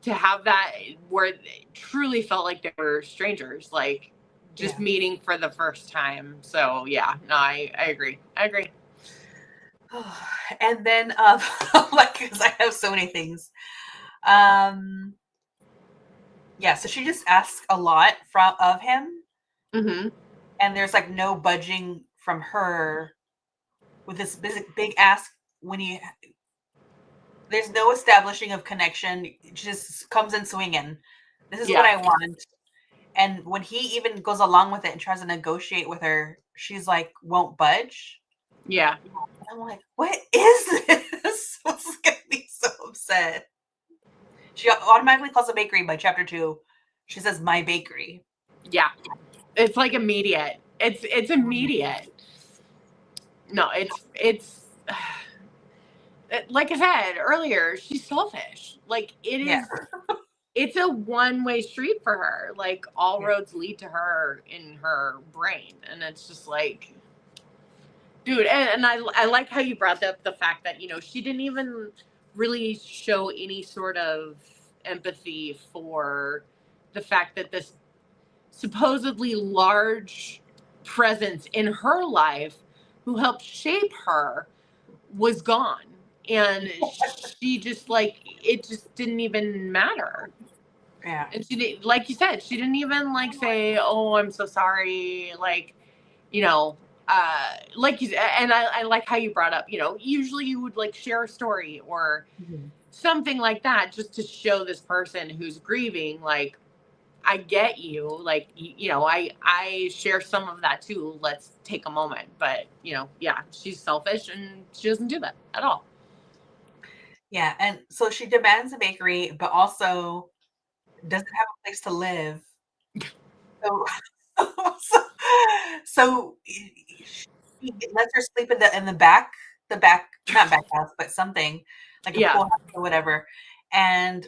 Speaker 2: to have that where it truly felt like they were strangers, like just
Speaker 1: yeah.
Speaker 2: meeting for the first time. So yeah, no, I agree. I agree.
Speaker 1: And then, like, because I have so many things. Um, yeah, so she just asks a lot from of him,
Speaker 2: Mm-hmm.
Speaker 1: and there's like no budging from her with this big ask when he there's no establishing of connection. It just comes in swinging. This is what
Speaker 2: Yeah.
Speaker 1: I want. And when he even goes along with it and tries to negotiate with her, she's like, won't budge.
Speaker 2: Yeah.
Speaker 1: And I'm like, what is this? What's getting me so upset? She automatically calls a bakery by chapter 2. She says, my bakery.
Speaker 2: Yeah. It's like immediate. It's immediate. No, it's like I said earlier, she's selfish. Like
Speaker 1: Yeah.
Speaker 2: it's a one-way street for her. Like all
Speaker 1: Yeah.
Speaker 2: roads lead to her in her brain. And it's just like, dude, and I like how you brought up the fact that, she didn't even really show any sort of empathy for the fact that this supposedly large presence in her life who helped shape her was gone. And she just like, it just didn't even matter.
Speaker 1: Yeah.
Speaker 2: And she didn't, like you said, she didn't even like say, oh, I'm so sorry. Like, you know, like you said, and I like how you brought up, usually you would like share a story or
Speaker 1: Mhm.
Speaker 2: something like that just to show this person who's grieving, like, I get you. Like, I share some of that too. Let's take a moment. But, yeah, she's selfish and she doesn't do that at all.
Speaker 1: Yeah. And so she demands a bakery, but also doesn't have a place to live. So, so, so he lets her sleep in the back, not back house, but something like a
Speaker 2: Yeah.
Speaker 1: pool house or whatever. And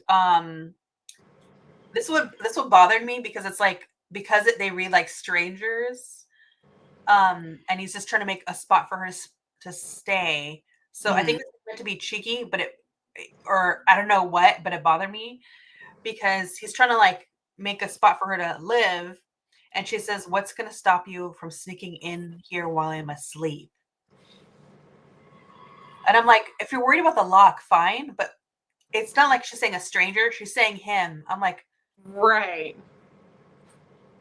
Speaker 1: this would bother me because it's like because they read like strangers, and he's just trying to make a spot for her to stay. So I
Speaker 2: Hmm.
Speaker 1: think it's meant to be cheeky, but or I don't know what, but it bothered me because he's trying to like make a spot for her to live. And she says, what's going to stop you from sneaking in here while I'm asleep? And I'm like, if you're worried about the lock, fine. But it's not like she's saying a stranger. She's saying him. I'm like,
Speaker 2: Right.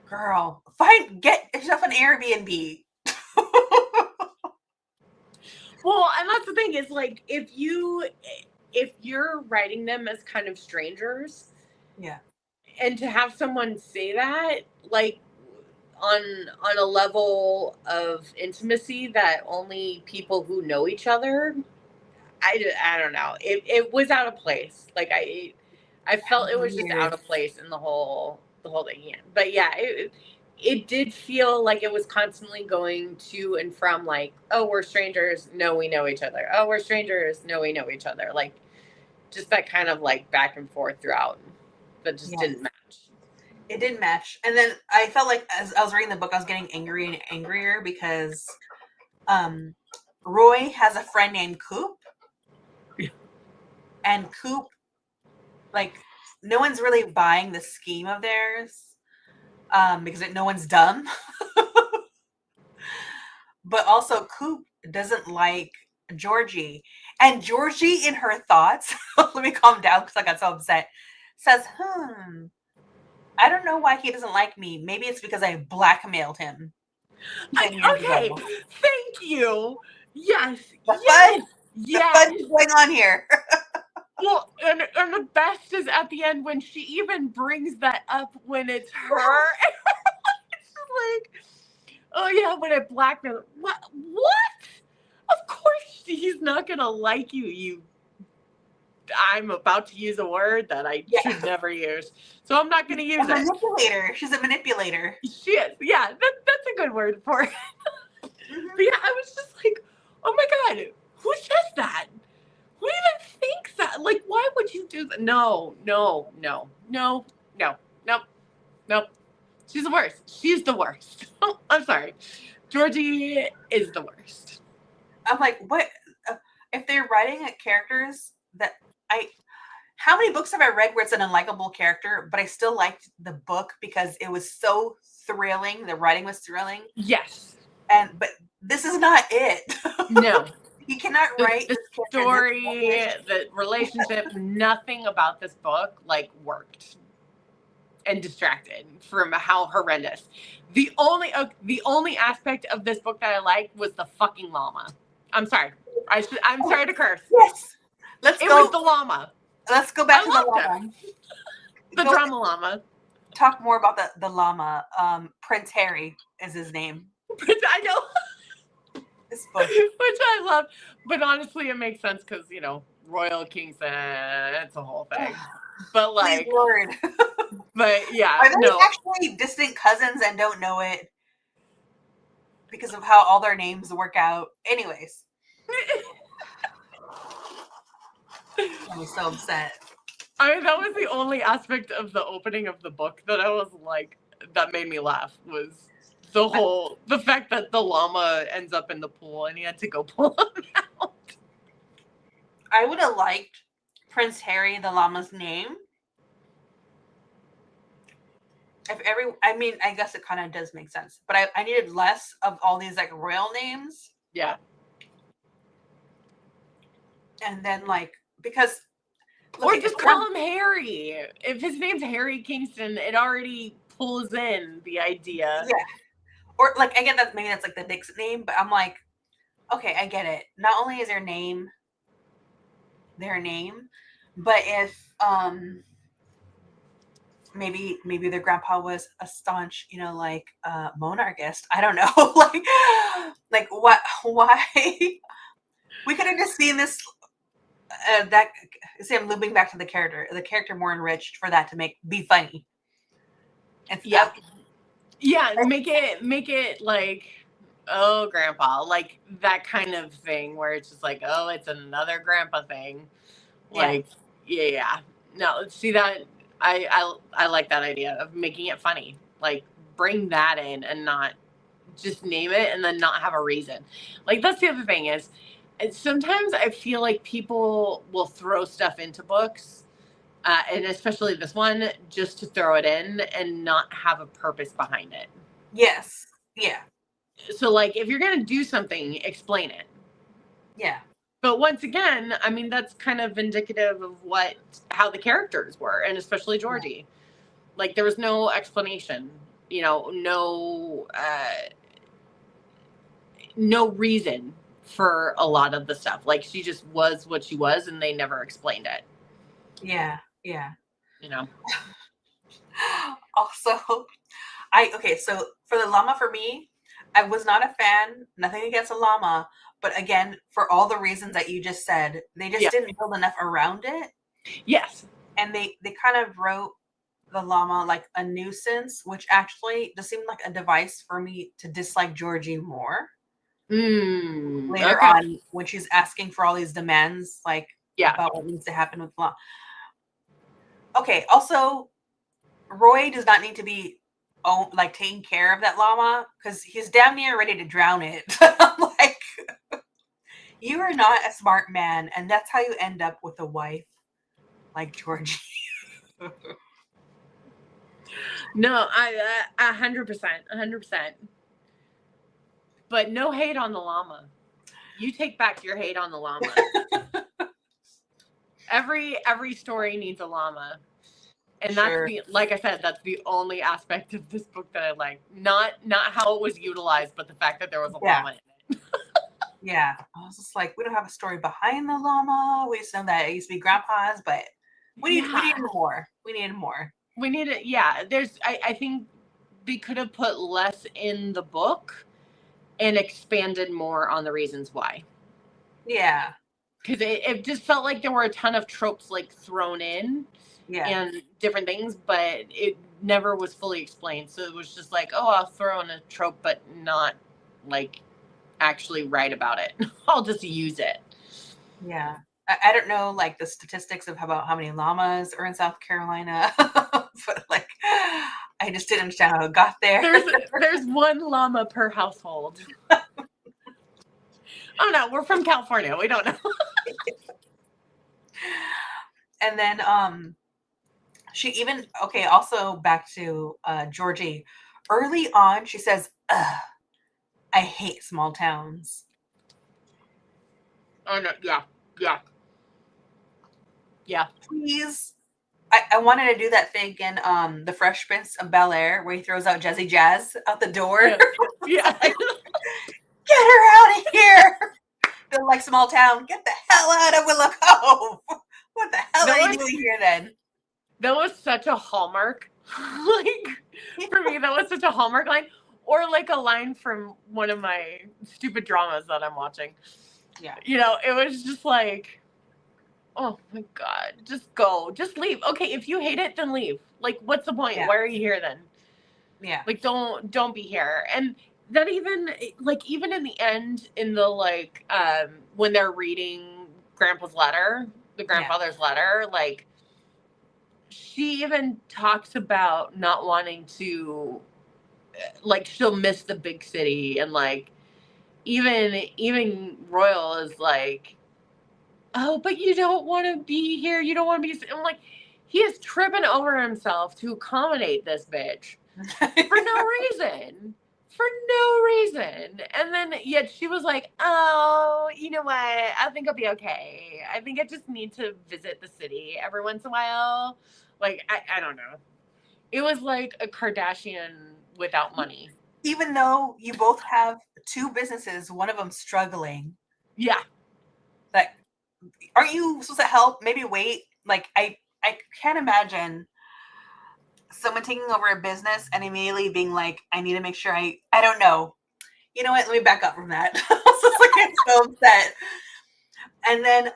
Speaker 1: girl, fine. Get yourself an Airbnb.
Speaker 2: Well, and that's the thing is like, if you're writing them as kind of strangers
Speaker 1: Yeah.
Speaker 2: and to have someone say that, like, on a level of intimacy that only people who know each other, I don't know. It was out of place. Like I felt it was just out
Speaker 1: Weird.
Speaker 2: of place in the whole thing. Yeah. But yeah, it did feel like it was constantly going to and from, like, oh, we're strangers, no, we know each other. Oh, we're strangers, no, we know each other. Like just that kind of like back and forth throughout that just
Speaker 1: Yeah.
Speaker 2: didn't match.
Speaker 1: It didn't match. And then I felt like as I was reading the book, I was getting angry and angrier because um, Roy has a friend named Coop, and Coop, like, no one's really buying the scheme of theirs because no one's dumb. But also, Coop doesn't like Georgie. And Georgie, in her thoughts, let me calm down because I got so upset, says, I don't know why he doesn't like me. Maybe it's because I blackmailed him 10 years
Speaker 2: Okay,
Speaker 1: ago.
Speaker 2: thank you. Yes,
Speaker 1: The
Speaker 2: yes,
Speaker 1: fun, the fun
Speaker 2: yes.
Speaker 1: is going on here.
Speaker 2: Well, and the best is at the end when she even brings that up when it's her. It's like, oh yeah, when it blackmailed. What? What? Of course he's not gonna like you. I'm about to use a word that I should never use, so I'm not gonna use
Speaker 1: A
Speaker 2: it.
Speaker 1: manipulator. She's a manipulator.
Speaker 2: She is. Yeah, that's a good word for it.
Speaker 1: Mm-hmm.
Speaker 2: But yeah, I was just like, oh my god, who says that? Who even thinks that? Like, why would you do that? No, no, no, no, no, nope, nope. She's the worst. She's the worst. I'm sorry. Georgie is the worst.
Speaker 1: I'm like, what? If they're writing characters that how many books have I read where it's an unlikable character, but I still liked the book because it was so thrilling. The writing was thrilling.
Speaker 2: Yes.
Speaker 1: But this is not it.
Speaker 2: No.
Speaker 1: You cannot write
Speaker 2: The story, the relationship, nothing about this book worked and distracted from how horrendous. The only aspect of this book that I liked was the fucking llama. I'm sorry. I'm sorry to curse.
Speaker 1: Yes.
Speaker 2: It was the llama.
Speaker 1: Let's go back to the llama.
Speaker 2: The drama llama.
Speaker 1: Talk more about the llama. Prince Harry is his name.
Speaker 2: I know.
Speaker 1: This book.
Speaker 2: Which I love. But honestly, it makes sense because, Royal Kingston, it's a whole thing. But
Speaker 1: Please, Lord.
Speaker 2: But yeah.
Speaker 1: Are they actually distant cousins and don't know it? Because of how all their names work out. Anyways. I was so upset.
Speaker 2: I mean, that was the only aspect of the opening of the book that I was like, that made me laugh, was the fact that the llama ends up in the pool and he had to go pull him out.
Speaker 1: I would have liked Prince Harry, the llama's name. I guess it kind of does make sense, but I needed less of all these royal names.
Speaker 2: Yeah.
Speaker 1: And then because
Speaker 2: or just call him Harry. If his name's Harry Kingston, it already pulls in the idea.
Speaker 1: Yeah. Or I get that maybe that's the Nick's name, but I'm like, okay, I get it. Not only is their name, but if maybe their grandpa was a staunch, monarchist. I don't know. What? Why? We could have just seen this. I'm looping back to the character more enriched for that to be funny.
Speaker 2: Yeah, make it oh, grandpa, that kind of thing where it's just oh, it's another grandpa thing. Yeah. No, see that I like that idea of making it funny. Bring that in and not just name it and then not have a reason. That's the other thing is. Sometimes I feel like people will throw stuff into books, and especially this one, just to throw it in and not have a purpose behind it.
Speaker 1: Yes. Yeah.
Speaker 2: So, if you're going to do something, explain it.
Speaker 1: Yeah.
Speaker 2: But once again, I mean, that's kind of indicative of how the characters were, and especially Georgie. Yeah. There was no explanation, no reason for a lot of the stuff. She just was what she was and they never explained it.
Speaker 1: Yeah. Also, so for the llama, for me, I was not a fan, nothing against the llama, but again, for all the reasons that you just said, they just didn't build enough around it.
Speaker 2: Yes.
Speaker 1: And they kind of wrote the llama like a nuisance, which actually just seemed like a device for me to dislike Georgie more. Later on, when she's asking for all these demands, about what needs to happen with law. Okay, also, Roy does not need to be taking care of that llama because he's damn near ready to drown it. You are not a smart man, and that's how you end up with a wife like Georgie.
Speaker 2: No, I 100%. But no hate on the llama. You take back your hate on the llama. Every story needs a llama. And
Speaker 1: Sure.
Speaker 2: like I said, that's the only aspect of this book that I like. Not how it was utilized, but the fact that there was a llama in it.
Speaker 1: Yeah. I was just like, we don't have a story behind the llama. We just know that it used to be grandpa's, but we needed more. We needed more.
Speaker 2: We needed, yeah. I think they could have put less in the book and expanded more on the reasons why.
Speaker 1: Yeah.
Speaker 2: Because it just felt like there were a ton of tropes like thrown in and different things, but it never was fully explained. So it was just like, oh, I'll throw in a trope, but not like actually write about it. I'll just use it.
Speaker 1: Yeah. I don't know like the statistics of about how many llamas are in South Carolina, but like I just didn't understand how it got there.
Speaker 2: There's one llama per household. Oh no, we're from California. We don't know.
Speaker 1: And then she even also back to Georgie. Early on, she says, "Ugh, I hate small towns."
Speaker 2: Oh no, yeah.
Speaker 1: Please. I wanted to do that thing in The Fresh Prince of Bel-Air where he throws out Jazzy Jazz out the door.
Speaker 2: Yeah.
Speaker 1: Like, get her out of here. Feel like small town. Get the hell out of Willow Cove. What the hell are you doing here then?
Speaker 2: That was such a hallmark. Like, for me, that was such a hallmark line. Or like a line from one of my stupid dramas that I'm watching.
Speaker 1: Yeah.
Speaker 2: You know, it was just like, oh my God, just go. Just leave. Okay, if you hate it, then leave. Like, what's the point?
Speaker 1: Yeah.
Speaker 2: Why are you here then?
Speaker 1: Yeah.
Speaker 2: Like, don't be here. And that even in the end, in the like, when they're reading Grandpa's letter, the grandfather's letter, like, she even talks about not wanting to, like, she'll miss the big city. And like, even Royal is like, oh, but you don't want to be here. You don't want to be. I'm like, he is tripping over himself to accommodate this bitch for no reason. For no reason. And then yet she was like, oh, you know what? I think I'll be okay. I think I just need to visit the city every once in a while. Like, I don't know. It was like a Kardashian without money.
Speaker 1: Even though you both have two businesses, one of them struggling.
Speaker 2: Yeah.
Speaker 1: Like, aren't you supposed to help? Maybe wait. Like, I can't imagine someone taking over a business and immediately being like, I need to make sure I don't know. You know what? Let me back up from that. I was just like, I'm so upset. And then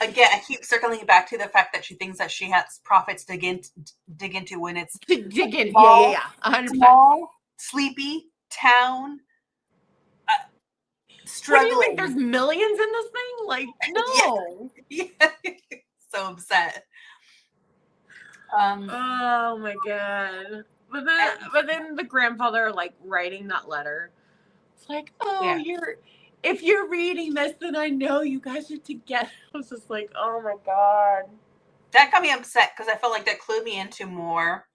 Speaker 1: again, I keep circling back to the fact that she thinks that she has profits to dig into when it's
Speaker 2: dig in.
Speaker 1: Small,
Speaker 2: Yeah. 100%.
Speaker 1: Small, sleepy town. Struggling.
Speaker 2: What do you think? There's millions in this thing? Like, no.
Speaker 1: Yeah. So upset.
Speaker 2: Oh my God. But then the grandfather, like, writing that letter. It's like, oh, if you're reading this, then I know you guys are together. I was just like, oh my God.
Speaker 1: That got me upset because I felt like that clued me into more.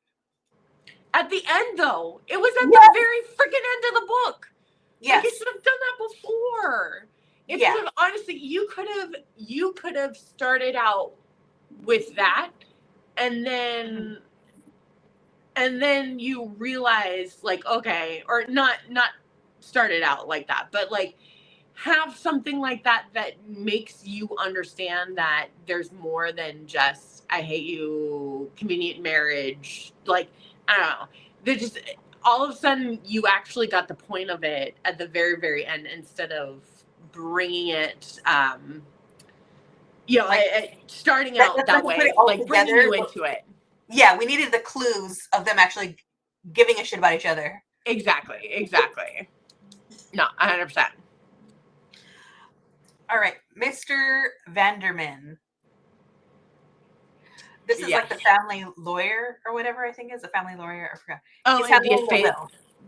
Speaker 2: At the end, though, it was at the very freaking end of the book.
Speaker 1: Yes.
Speaker 2: Like, you should have done that before. It should have, honestly, you could have started out with that, and then you realize, like, okay, or not started out like that, but like have something like that makes you understand that there's more than just I hate you, convenient marriage. Like, I don't know. They're just all of a sudden you actually got the point of it at the very, very end instead of bringing it, starting out that way, like bringing you into it.
Speaker 1: Yeah, we needed the clues of them actually giving a shit about each other.
Speaker 2: Exactly. No, 100%.
Speaker 1: All right, Mr. Vanderman. This is like the family lawyer or whatever I think is a family lawyer. I forgot.
Speaker 2: Oh,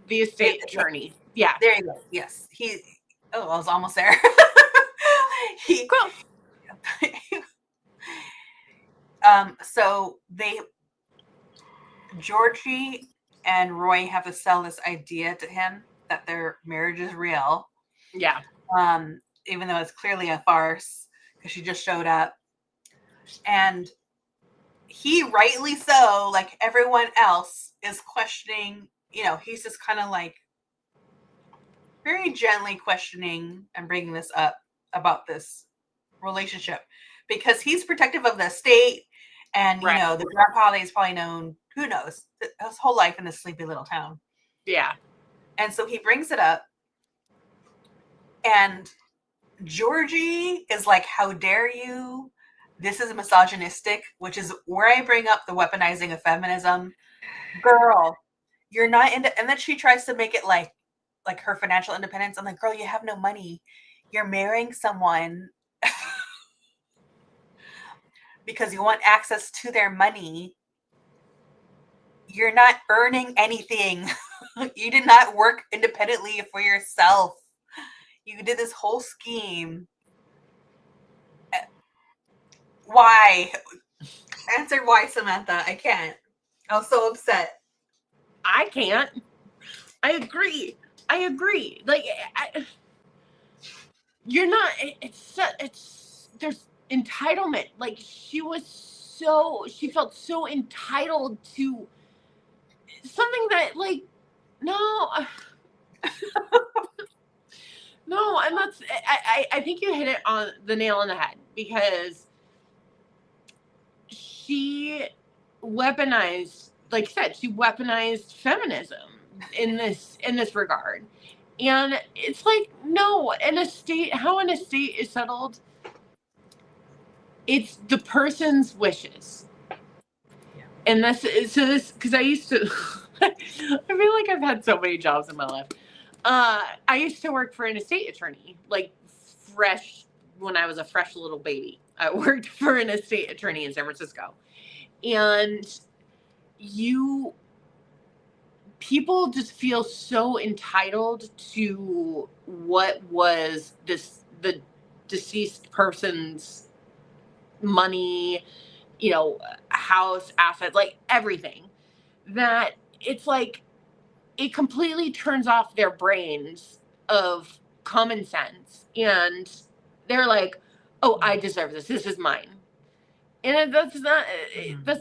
Speaker 2: the estate attorney. Yeah.
Speaker 1: There you go. Yes. I was almost there. So Georgie and Roy have to sell this idea to him that their marriage is real.
Speaker 2: Yeah.
Speaker 1: even though it's clearly a farce because she just showed up. And he, rightly so, like everyone else, is questioning, he's just kind of like very gently questioning and bringing this up about this relationship because he's protective of the estate. And,
Speaker 2: Right.
Speaker 1: the grandpa is probably known, who knows, his whole life in this sleepy little town.
Speaker 2: Yeah.
Speaker 1: And so he brings it up. And Georgie is like, how dare you? This is misogynistic, which is where I bring up the weaponizing of feminism. Girl, you're not into, and then she tries to make it like her financial independence. I'm like, girl, you have no money. You're marrying someone because you want access to their money. You're not earning anything. You did not work independently for yourself. You did this whole scheme. Why? Answer why, Samantha. I can't. I was so upset.
Speaker 2: I can't. I agree. Like, you're not. It's there's entitlement. Like, she felt so entitled to something that, like, no. No, and that's I think you hit it on the nail on the head, because she weaponized, like you said, she weaponized feminism in this regard. And it's like, no, how an estate is settled, it's the person's wishes.
Speaker 1: Yeah.
Speaker 2: And because I used to I feel like I've had so many jobs in my life. I used to work for an estate attorney, like when I was a fresh little baby. I worked for an estate attorney in San Francisco. And people just feel so entitled to what was the deceased person's money, house, assets, like everything, that it's like it completely turns off their brains of common sense. And they're like, oh, I deserve this. This is mine. And that's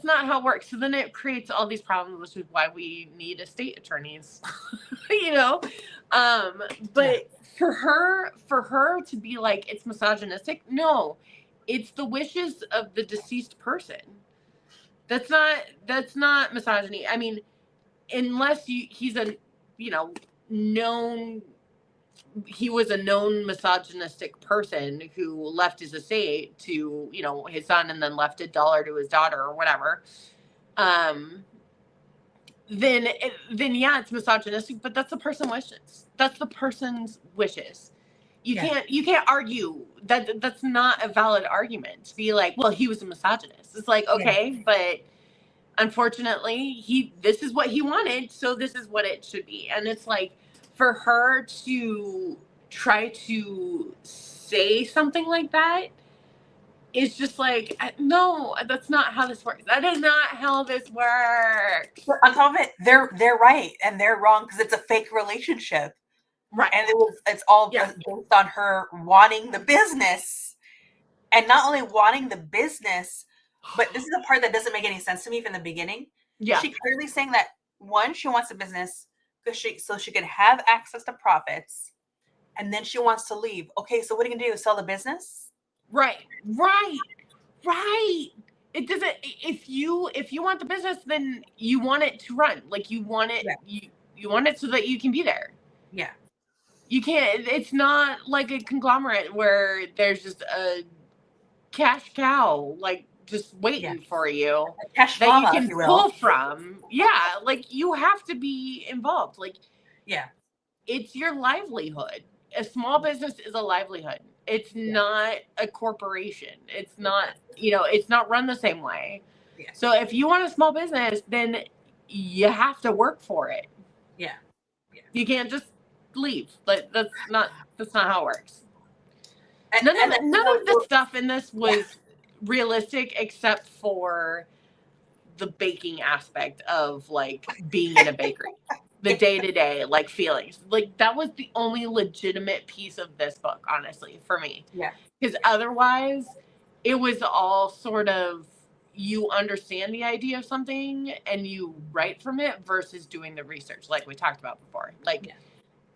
Speaker 2: not how it works. So then it creates all these problems, which is why we need estate attorneys, But for her to be like, it's misogynistic. No, it's the wishes of the deceased person. That's not misogyny. I mean, unless he's a, known, he was a known misogynistic person who left his estate to, his son, and then left $1 to his daughter or whatever. Then yeah, it's misogynistic, but that's the person's wishes. That's the person's wishes. You can't argue that. That's not a valid argument to be like, well, he was a misogynist. It's like, okay, but unfortunately, this is what he wanted, so this is what it should be. And it's like, for her to try to say something like that is just like, no, that's not how this works. That is not how this works.
Speaker 1: But on top of it, they're right and they're wrong because it's a fake relationship.
Speaker 2: Right.
Speaker 1: And it's all based on her wanting the business. And not only wanting the business, but this is the part that doesn't make any sense to me from the beginning.
Speaker 2: Yeah.
Speaker 1: She clearly saying that, one, she wants the business so she can have access to profits, and then she wants to leave. Okay, so what are you gonna do? Sell the business?
Speaker 2: Right. It doesn't. If you want the business, then you want it to run. Like, you want it. Yeah. You want it so that you can be there.
Speaker 1: Yeah.
Speaker 2: You can't. It's not like a conglomerate where there's just a cash cow, like, just waiting for you
Speaker 1: that
Speaker 2: mama, you can pull from. Yeah, like, you have to be involved. Like, it's your livelihood. A small business is a livelihood. It's not a corporation. It's not, it's not run the same way. Yeah. So if you want a small business, then you have to work for it.
Speaker 1: Yeah.
Speaker 2: You can't just leave. Like, that's not how it works. None of the stuff in this was realistic, except for the baking aspect of, like, being in a bakery. the day-to-day like feelings. Like that was the only legitimate piece of this book, honestly, for me.
Speaker 1: Yeah.
Speaker 2: Because otherwise it was all sort of, you understand the idea of something and you write from it versus doing the research like we talked about before. Like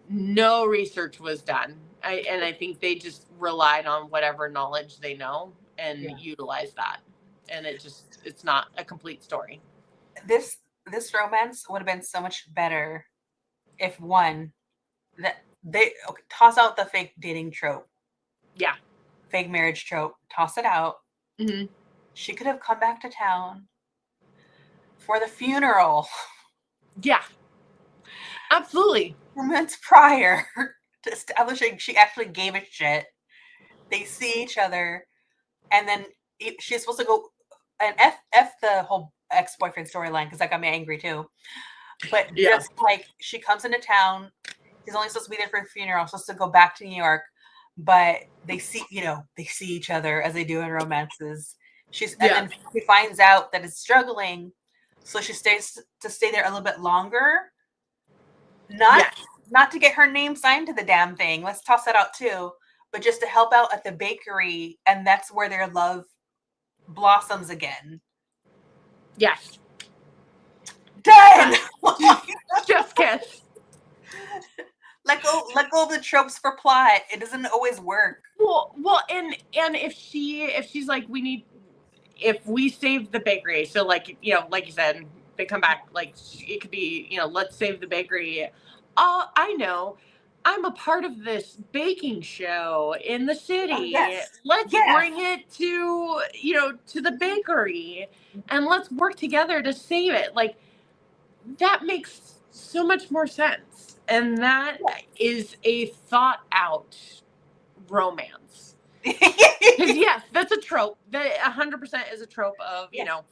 Speaker 2: no research was done. I think they just relied on whatever knowledge they know and utilized that. And it's not a complete story.
Speaker 1: This romance would have been so much better if one, that they toss out the fake dating trope.
Speaker 2: Yeah.
Speaker 1: Fake marriage trope. Toss it out.
Speaker 2: Mm-hmm.
Speaker 1: She could have come back to town for the funeral.
Speaker 2: Yeah. Absolutely.
Speaker 1: Months prior to establishing she actually gave a shit. They see each other, and then she's supposed to go and f the whole ex-boyfriend storyline because that got me angry too. But just like she comes into town, she's only supposed to be there for a funeral, supposed to go back to New York, but they see each other as they do in romances. And then she finds out that it's struggling, so she stays to stay there a little bit longer. Not to get her name signed to the damn thing. Let's toss that out too. But just to help out at the bakery, and that's where their love blossoms again.
Speaker 2: Yes.
Speaker 1: Done.
Speaker 2: Just kiss.
Speaker 1: Let go of the tropes for plot. It doesn't always work.
Speaker 2: Well, and if she's like, if we save the bakery, so like, you know, like you said, they come back, like it could be, you know, let's save the bakery. I know, I'm a part of this baking show in the city. Let's bring it to, you know, to the bakery, and let's work together to save it. Like that makes so much more sense, and that is a thought out romance. Because yes, that's a trope. That 100% is a trope of, you know,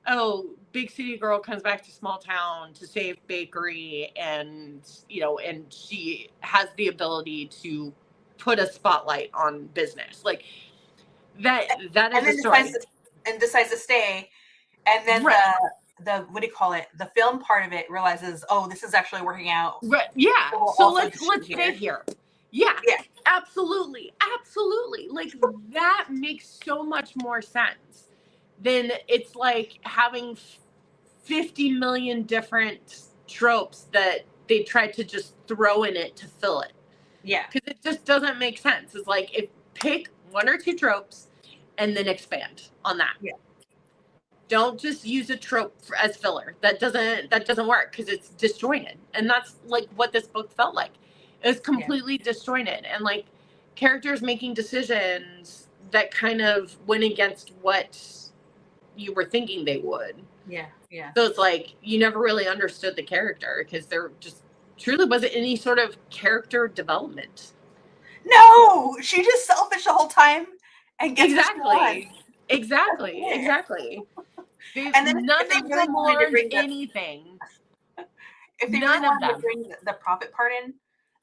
Speaker 2: oh, big city girl comes back to small town to save bakery, and you know, and she has the ability to put a spotlight on business. Like that is a story.
Speaker 1: Decides to stay, and then the what do you call it? The film part of it realizes, oh, this is actually working out.
Speaker 2: Right. Yeah. So let's stay here. Yeah. Absolutely. Like that makes so much more sense than it's like having 50 million different tropes that they tried to just throw in it to fill it.
Speaker 1: Yeah.
Speaker 2: Because it just doesn't make sense. It's like, pick one or two tropes and then expand on that.
Speaker 1: Yeah.
Speaker 2: Don't just use a trope as filler. That doesn't work because it's disjointed. And that's like what this book felt like. It was completely disjointed, and like characters making decisions that kind of went against what you were thinking they would.
Speaker 1: Yeah.
Speaker 2: So it's like you never really understood the character because there just truly wasn't any sort of character development.
Speaker 1: No, she just selfish the whole time and gets
Speaker 2: Exactly.
Speaker 1: And then
Speaker 2: none of them learned anything.
Speaker 1: If they really wanted to bring the profit part in,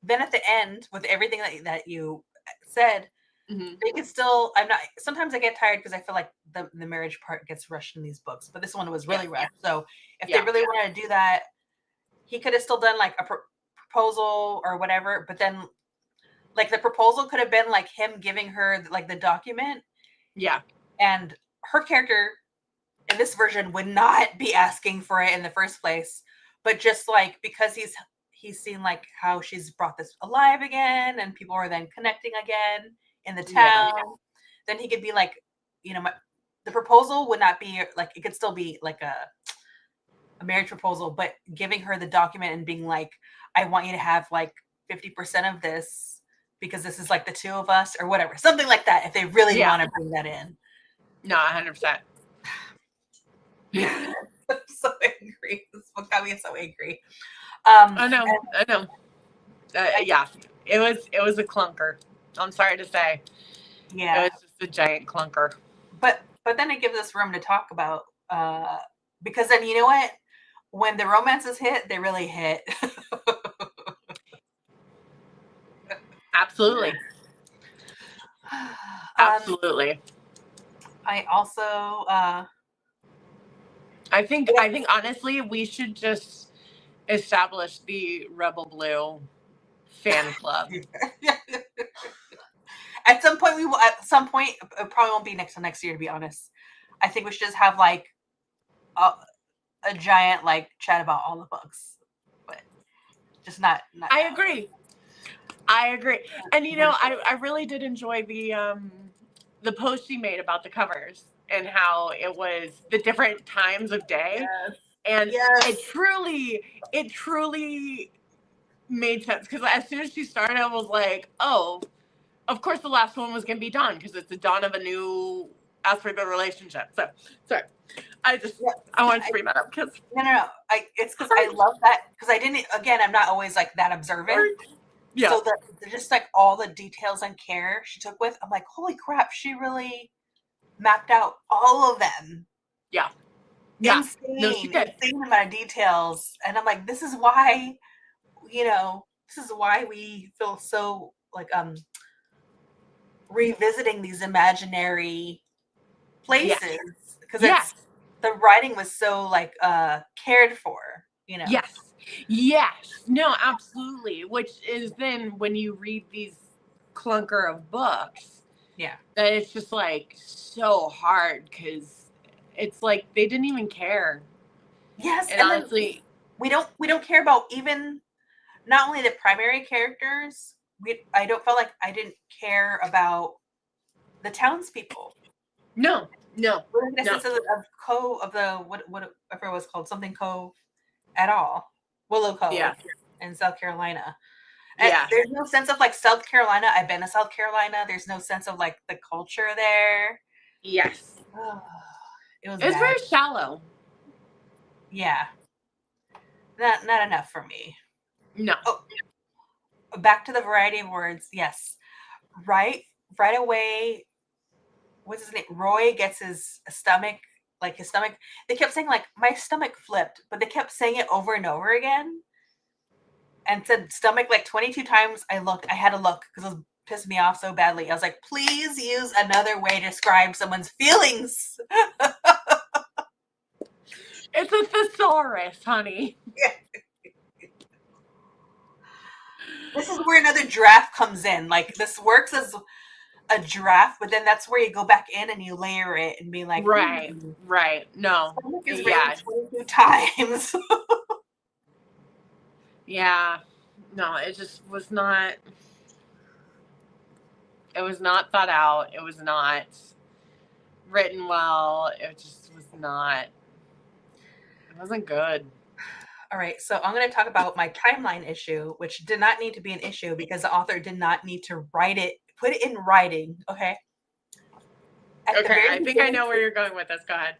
Speaker 1: then at the end, with everything that you said, they could still. Sometimes I get tired because I feel like the marriage part gets rushed in these books, but this one was really rushed. So if they really wanted to do that, he could have still done like a proposal or whatever. But then, like the proposal could have been like him giving her like the document.
Speaker 2: Yeah,
Speaker 1: and her character in this version would not be asking for it in the first place, but just like because he's seen like how she's brought this alive again, and people are then connecting again in the town. Then he could be like, you know, the proposal would not be like, it could still be like a marriage proposal, but giving her the document and being like, I want you to have like 50% of this because this is like the two of us or whatever, something like that. If they really want to bring that in.
Speaker 2: No, 100%.
Speaker 1: I'm so angry. This book got me so angry.
Speaker 2: I know. Yeah, it was a clunker. I'm sorry to say.
Speaker 1: Yeah,
Speaker 2: it was just a giant clunker.
Speaker 1: But then it gives us room to talk about because then you know what? When the romances hit, they really hit.
Speaker 2: Absolutely. Absolutely.
Speaker 1: I also
Speaker 2: I think honestly we should just establish the Rebel Blue fan club.
Speaker 1: At some point, we will. At some point, it probably won't be next year. To be honest, I think we should just have like a giant like chat about all the books, but just not
Speaker 2: I
Speaker 1: now.
Speaker 2: agree. And I really did enjoy the post she made about the covers and how it was the different times of day.
Speaker 1: Yes.
Speaker 2: And
Speaker 1: Yes.
Speaker 2: it truly made sense, because as soon as she started, I was like, oh, of course the last one was going to be dawn, because it's the dawn of a new aspect of the relationship. So sorry, I wanted to bring that up because
Speaker 1: no. It's because I love that, because I didn't. Again, I'm not always like that observant.
Speaker 2: Yeah.
Speaker 1: So just like all the details and care she took with, I'm like, holy crap, she really mapped out all of them.
Speaker 2: Yeah.
Speaker 1: Insane,
Speaker 2: No, she did.
Speaker 1: Insane amount of details. And I'm like, this is why, we feel so like revisiting these imaginary places, because the writing was so like cared for,
Speaker 2: Yes. No, absolutely. Which is then when you read these clunker of books, that it's just like so hard, because it's like they didn't even care.
Speaker 1: Yes,
Speaker 2: and honestly,
Speaker 1: we don't care about even not only the primary characters. I don't feel like I didn't care about the townspeople.
Speaker 2: No.
Speaker 1: The sense of the whatever it was called, something Cove at all. Willow Cove in South Carolina. And there's no sense of like South Carolina. I've been to South Carolina. There's no sense of like the culture there.
Speaker 2: Yes.
Speaker 1: It was
Speaker 2: very shallow.
Speaker 1: Yeah. Not enough for me.
Speaker 2: No.
Speaker 1: Oh, back to the variety of words. Yes. Right away. What's his name? Roy gets his stomach. They kept saying like my stomach flipped, but they kept saying it over and over again, and said stomach like 22 times. I had to look because it pissed me off so badly. I was like, please use another way to describe someone's feelings.
Speaker 2: It's a thesaurus, honey.
Speaker 1: This is where another draft comes in. Like, this works as a draft, but then that's where you go back in and you layer it and be like,
Speaker 2: right. No,
Speaker 1: is 22 times.
Speaker 2: Yeah, no, it just was not. It was not thought out. It was not written well. It just was not. It wasn't good.
Speaker 1: All right, so I'm going to talk about my timeline issue, which did not need to be an issue because the author did not need to put it in writing. Okay.
Speaker 2: I think I know where you're going with this. Go ahead.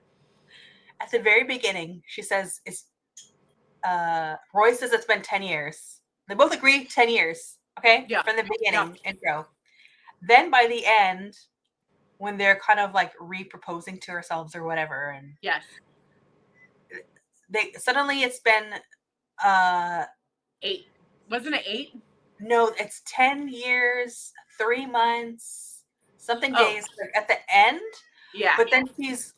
Speaker 1: At the very beginning, she says Roy says it's been 10 years. They both agree 10 years. Okay.
Speaker 2: Yeah.
Speaker 1: From the beginning intro. Then by the end, when they're kind of like re-proposing to ourselves or whatever, and
Speaker 2: yes,
Speaker 1: suddenly it's been
Speaker 2: 8. Wasn't it 8?
Speaker 1: No, it's 10 years, 3 months, something days at the end.
Speaker 2: Yeah.
Speaker 1: But then she's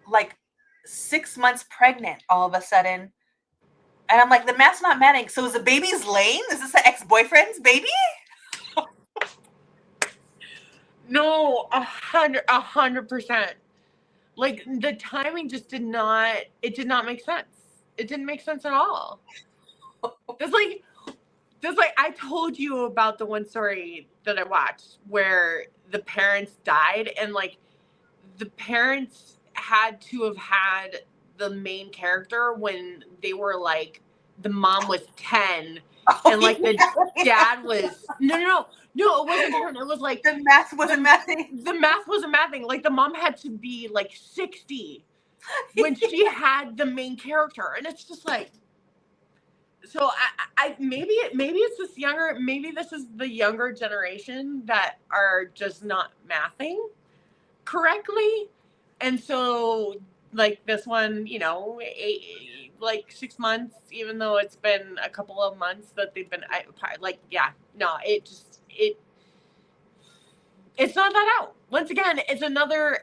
Speaker 1: like 6 months pregnant all of a sudden. And I'm like, the math's not matching. So is the baby's lane? Is this the ex-boyfriend's baby?
Speaker 2: No, 100%. Like, the timing just did not make sense. It didn't make sense at all. There's like I told you about the one story that I watched where the parents died, and like the parents had to have had the main character when they were like, the mom was 10 and like the dad was no, it wasn't 10. It was like
Speaker 1: the math wasn't mathing.
Speaker 2: The math wasn't mathing. Like, the mom had to be like 60 when she had the main character, and it's just like, so I maybe it's this younger, maybe this is the younger generation that are just not mathing correctly, and so like this one, 6 months, even though it's been a couple of months that they've been it's not that out. Once again, it's another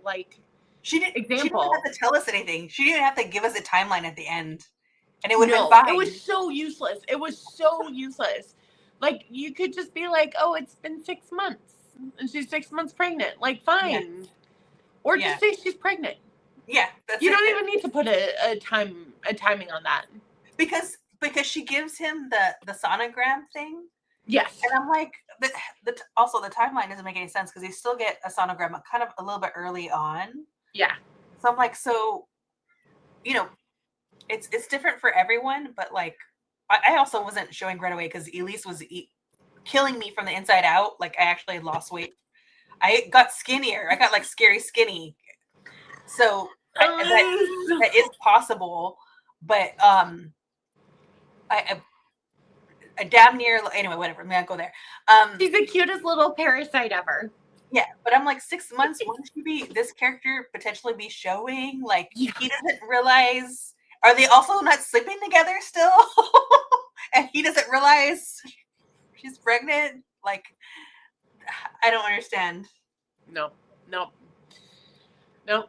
Speaker 2: like
Speaker 1: example. She didn't have to tell us anything. She didn't have to give us a timeline at the end. and it would have been
Speaker 2: No, it
Speaker 1: fine.
Speaker 2: was so useless. It was so useless. Like, you could just be like, oh, it's been 6 months and she's 6 months pregnant. Like,
Speaker 1: Yeah.
Speaker 2: fine. Or
Speaker 1: Yeah.
Speaker 2: just say she's pregnant.
Speaker 1: Yeah, that's
Speaker 2: You
Speaker 1: it.
Speaker 2: don't even need to put a timing on that.
Speaker 1: Because she gives him the sonogram thing,
Speaker 2: Yes.
Speaker 1: and I'm like, also the timeline doesn't make any sense because you still get a sonogram kind of a little bit early on.
Speaker 2: Yeah.
Speaker 1: So I'm like, so, you know, it's different for everyone, but like, I also wasn't showing right away because Elise was killing me from the inside out. Like, I actually had lost weight. I got skinnier. I got like scary skinny. So that is possible, but I damn near, anyway, whatever. I'm gonna go there.
Speaker 2: She's the cutest little parasite ever.
Speaker 1: Yeah, but I'm like, 6 months. Wouldn't you be this character potentially be showing? Like,
Speaker 2: Yeah.
Speaker 1: he doesn't realize. Are they also not sleeping together still? And he doesn't realize she's pregnant. Like, I don't understand.
Speaker 2: No.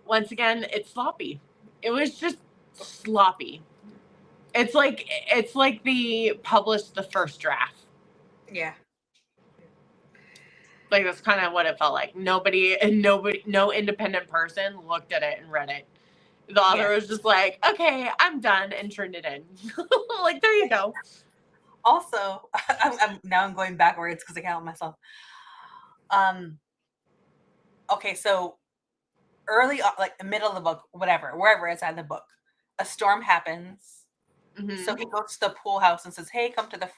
Speaker 2: Once again, it's sloppy. It was just sloppy. It's like they published the first draft.
Speaker 1: Yeah.
Speaker 2: Like, that's kind of what it felt like. No independent person looked at it and read it. The author was just like, okay, I'm done, and turned it in. Like, there you go.
Speaker 1: Also, I'm going backwards because I can't help myself. Okay, so early, like the middle of the book, wherever it's at in the book, a storm happens.
Speaker 2: Mm-hmm.
Speaker 1: So he goes to the pool house and says, "Hey, come to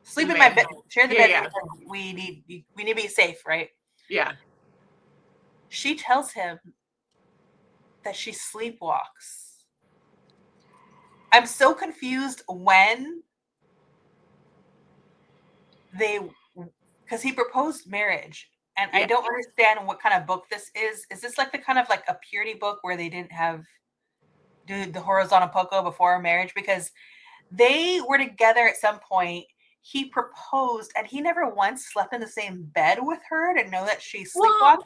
Speaker 1: sleep in my bed, share the bed.
Speaker 2: Yeah.
Speaker 1: We need to be safe, right?"
Speaker 2: Yeah.
Speaker 1: She tells him that she sleepwalks. I'm so confused when because he proposed marriage, and I don't understand what kind of book this is. Is this like the kind of like a purity book where they didn't do the horizontal poco before marriage? Because they were together at some point. He proposed, and he never once slept in the same bed with her to know that she sleepwalked.
Speaker 2: Well,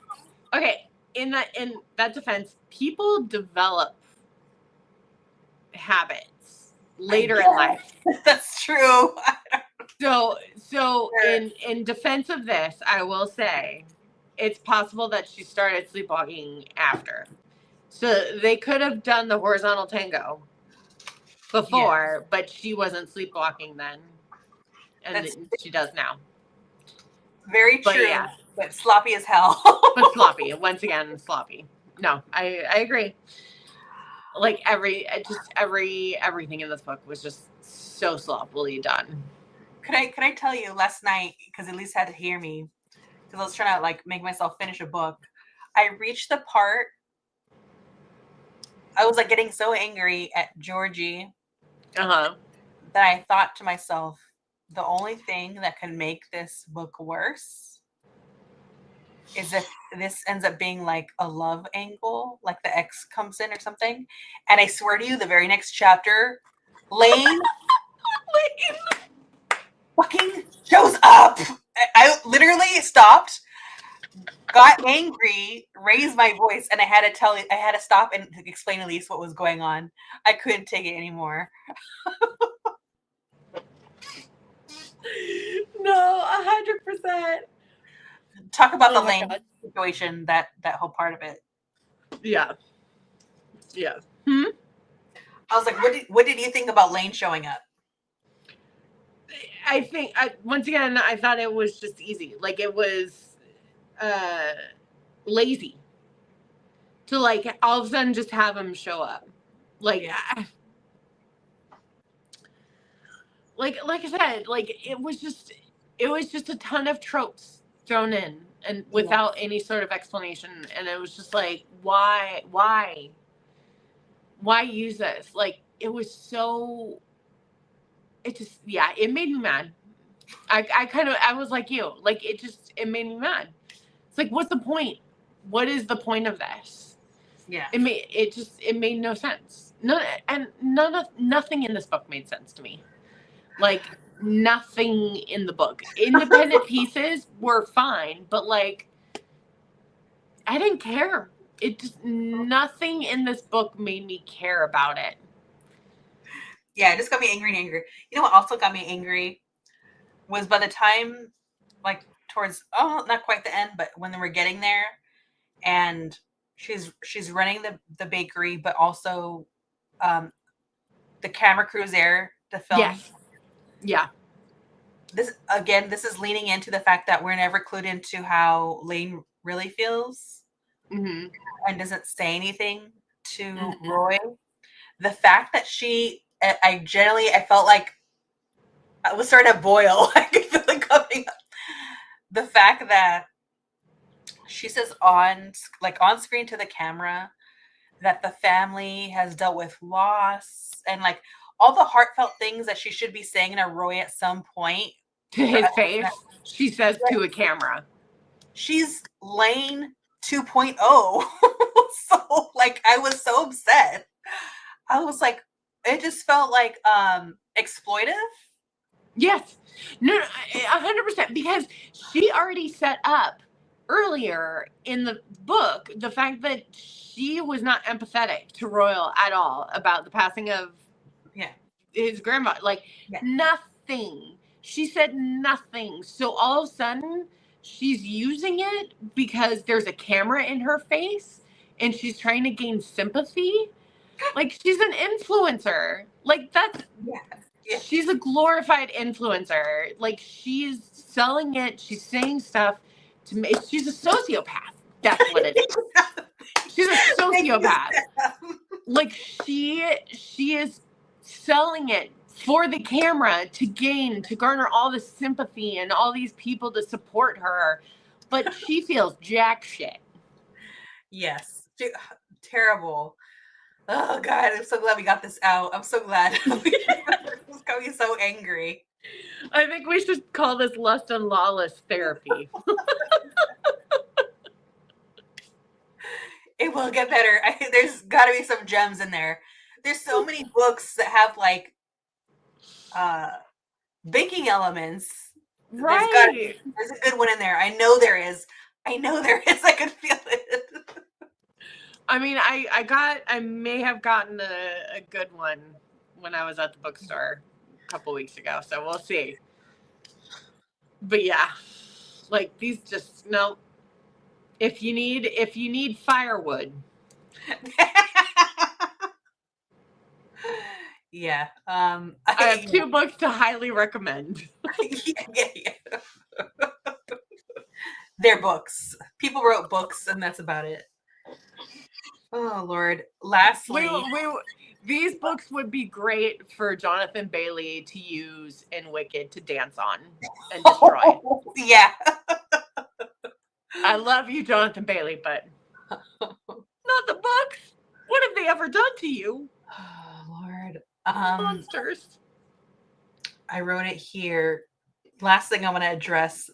Speaker 2: okay, in that defense, people develop habits later in life.
Speaker 1: That's true.
Speaker 2: So in defense of this, I will say it's possible that she started sleepwalking after. So they could have done the horizontal tango before, but she wasn't sleepwalking then. And she does now.
Speaker 1: Very true. But sloppy as hell.
Speaker 2: But sloppy. Once again, sloppy. No, I agree. Like, everything in this book was just so sloppily done.
Speaker 1: Could I tell you last night, because Elise had to hear me, because I was trying to like make myself finish a book. I reached the part, I was like getting so angry at Georgie that I thought to myself, the only thing that can make this book worse is if this ends up being like a love angle, like the ex comes in or something. And I swear to you, the very next chapter, Lane fucking shows up. I literally stopped, got angry, raised my voice, and I had to stop and explain to Elise what was going on. I couldn't take it anymore.
Speaker 2: No, 100%.
Speaker 1: Talk about the Lane situation, that whole part of it.
Speaker 2: Yeah.
Speaker 1: I was like, what did you think about Lane showing up?
Speaker 2: I think, once again, I thought it was just easy. Like, it was lazy to, like, all of a sudden just have him show up. Like, like I said, like, it was just a ton of tropes thrown in and without any sort of explanation. And it was just like, why use this? Like, it was so, it made me mad. I was like you, like, it made me mad. It's like, what's the point? What is the point of this?
Speaker 1: Yeah.
Speaker 2: It made no sense. Nothing in this book made sense to me. Like, nothing in the book. Independent pieces were fine, but like, I didn't care. Nothing in this book made me care about it.
Speaker 1: Yeah, it just got me angry and angry. You know what also got me angry was by the time, like towards not quite the end, but when they were getting there, and she's running the bakery, but also um, the camera crew's there to film.
Speaker 2: Yes. Yeah.
Speaker 1: This is leaning into the fact that we're never clued into how Lane really feels
Speaker 2: Mm-hmm.
Speaker 1: and doesn't say anything to
Speaker 2: Mm-hmm.
Speaker 1: Roy. The fact that I felt like I was starting to boil. I could feel it coming up. The fact that she says on screen to the camera that the family has dealt with loss and like all the heartfelt things that she should be saying to Roy at some point.
Speaker 2: To
Speaker 1: For
Speaker 2: his
Speaker 1: us,
Speaker 2: face, she says to a camera.
Speaker 1: she's Lane 2.0. So like I was so upset. I was like, it just felt like exploitive.
Speaker 2: Yes. No, 100%. Because she already set up earlier in the book the fact that she was not empathetic to Royal at all about the passing of
Speaker 1: Yeah.
Speaker 2: his grandma. Like,
Speaker 1: Yeah.
Speaker 2: nothing. She said nothing. So all of a sudden, she's using it because there's a camera in her face and she's trying to gain sympathy. Like, she's an influencer. Like, that's.
Speaker 1: Yeah. Yeah.
Speaker 2: She's a glorified influencer. Like, she's selling it. She's saying stuff to me. She's a sociopath. That's what it is. She's a sociopath. Like, she is selling it for the camera to garner all this sympathy and all these people to support her. But she feels jack shit.
Speaker 1: Yes. Terrible. Oh God, I'm so glad we got this out. I'm so glad. It's got me so angry.
Speaker 2: I think we should call this Lust and Lawless therapy.
Speaker 1: It will get better. There's got to be some gems in there. There's so many books that have like uh baking elements.
Speaker 2: Right.
Speaker 1: There's a good one in there. I know there is. I know there is. I could feel it.
Speaker 2: I mean, I may have gotten a good one when I was at the bookstore a couple weeks ago, so we'll see. But yeah, like these just no. If you need firewood,
Speaker 1: Yeah.
Speaker 2: I have two books to highly recommend.
Speaker 1: Yeah. They're books. People wrote books, and that's about it. Oh Lord. Lastly,
Speaker 2: These books would be great for Jonathan Bailey to use in Wicked to dance on and destroy.
Speaker 1: Yeah.
Speaker 2: I love you, Jonathan Bailey, but not the books. What have they ever done to you?
Speaker 1: Oh Lord.
Speaker 2: Monsters.
Speaker 1: I wrote it here. Last thing I want to address.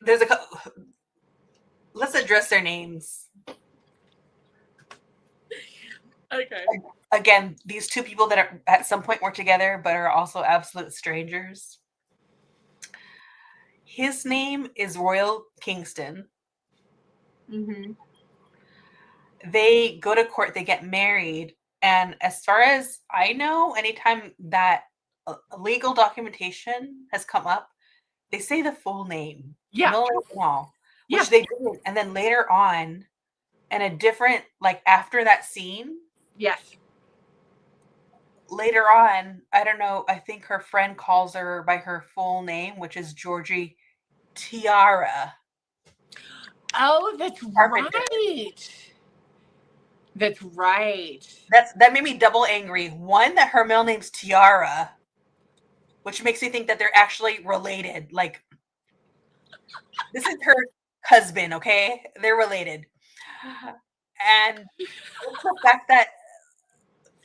Speaker 1: There's a couple. Let's address their names.
Speaker 2: Okay.
Speaker 1: Again, these two people that are at some point were together, but are also absolute strangers. His name is Royal Kingston.
Speaker 2: Mm-hmm.
Speaker 1: They go to court, they get married, and as far as I know, anytime that legal documentation has come up, they say the full name.
Speaker 2: Yeah.
Speaker 1: No, no,
Speaker 2: Yeah.
Speaker 1: which they did, and then later on, in a different, like after that scene,
Speaker 2: Yes.
Speaker 1: later on, I don't know, I think her friend calls her by her full name, which is Georgie Tiara.
Speaker 2: Oh, that's
Speaker 1: Carpenter.
Speaker 2: right. That's right.
Speaker 1: That made me double angry. One, that her middle name's Tiara, which makes me think that they're actually related. Like, this is her husband, okay? They're related. And the fact that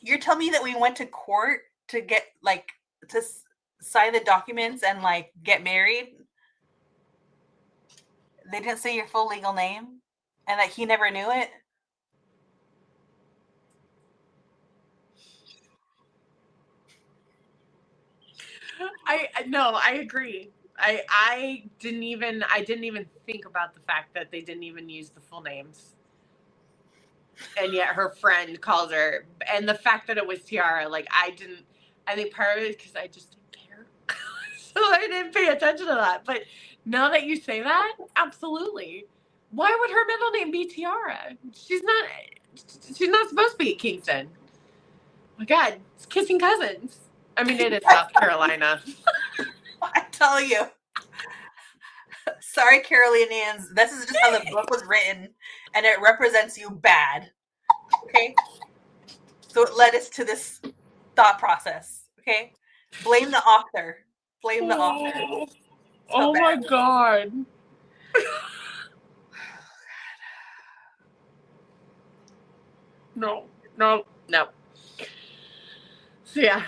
Speaker 1: you're telling me that we went to court to get, like, to sign the documents and, like, get married. They didn't say your full legal name and that he never knew it.
Speaker 2: I agree. I didn't even think about the fact that they didn't even use the full names. and yet her friend calls her. And the fact that it was Tiara, like I think part of it is because I just didn't care. So I didn't pay attention to that. But now that you say that, absolutely. Why would her middle name be Tiara? She's not supposed to be at Kingston. My God, it's kissing cousins. I mean, it is South Carolina.
Speaker 1: I tell you. Sorry, Carolinians. This is just how the book was written, and it represents you bad. Okay? So it led us to this thought process. Okay? Blame the author. Blame the author.
Speaker 2: Oh my God. No. So yeah,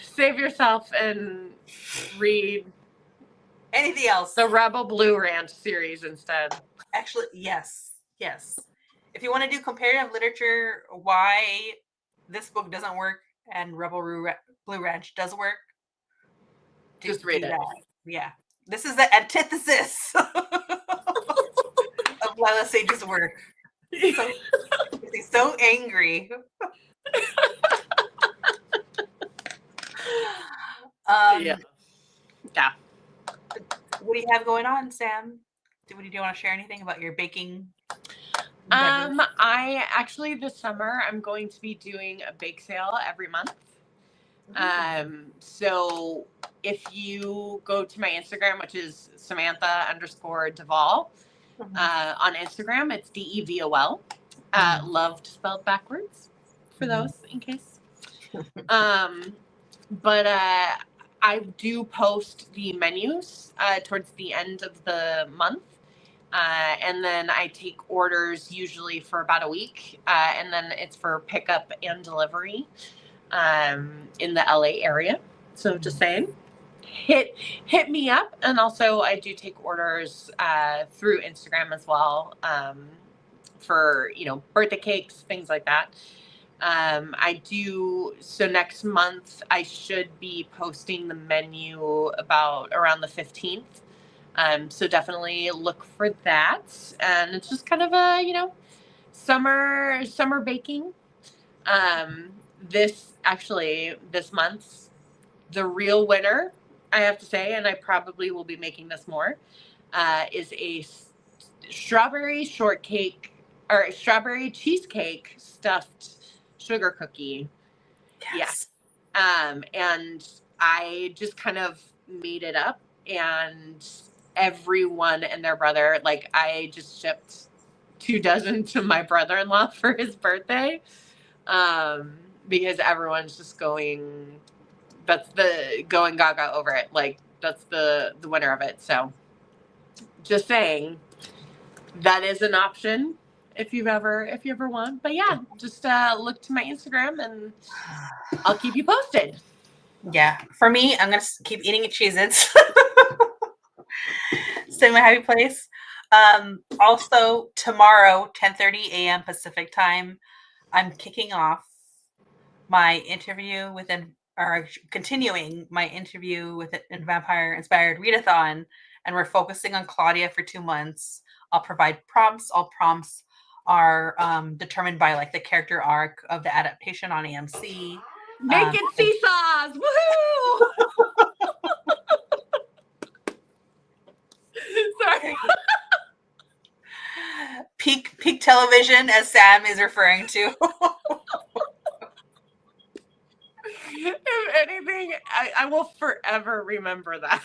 Speaker 2: save yourself and read
Speaker 1: anything else.
Speaker 2: The Rebel Blue Ranch series instead.
Speaker 1: Actually, yes. If you want to do comparative literature, why this book doesn't work and Rebel Blue Ranch does work,
Speaker 2: just read it.
Speaker 1: Yeah. This is the antithesis of Lila Sage's work. So angry.
Speaker 2: Yeah.
Speaker 1: What do you have going on, Sam? Do you want to share anything about your baking?
Speaker 2: I actually this summer I'm going to be doing a bake sale every month. So if you go to my Instagram, which is Samantha_Devol, on Instagram, it's DEVOL. Loved spelled backwards for those in case. But I do post the menus towards the end of the month. And then I take orders usually for about a week. And then it's for pickup and delivery in the LA area. So just saying, hit me up. And also I do take orders through Instagram as well for, birthday cakes, things like that. So next month I should be posting the menu around the 15th. So definitely look for that. And it's just kind of a, summer baking. This month, the real winner, I have to say, and I probably will be making this more, is a strawberry shortcake or strawberry cheesecake stuffed sugar cookie.
Speaker 1: Yes.
Speaker 2: And I just kind of made it up, and everyone and their brother, like I just shipped 2 dozen to my brother-in-law for his birthday. Because everyone's just going gaga over it. Like that's the winner of it. So just saying that is an option if you ever want. But yeah, just look to my Instagram and I'll keep you posted.
Speaker 1: Yeah. For me, I'm going to keep eating Cheez-Its. Stay in my happy place. Also tomorrow, 10:30 a.m. Pacific time, I'm kicking off my interview continuing my interview with a vampire-inspired readathon, and we're focusing on Claudia for 2 months. I'll provide prompts. All prompts are determined by like the character arc of the adaptation on AMC.
Speaker 2: Naked seesaws! Woohoo! Sorry.
Speaker 1: Peak television, as Sam is referring to.
Speaker 2: If anything, I will forever remember that.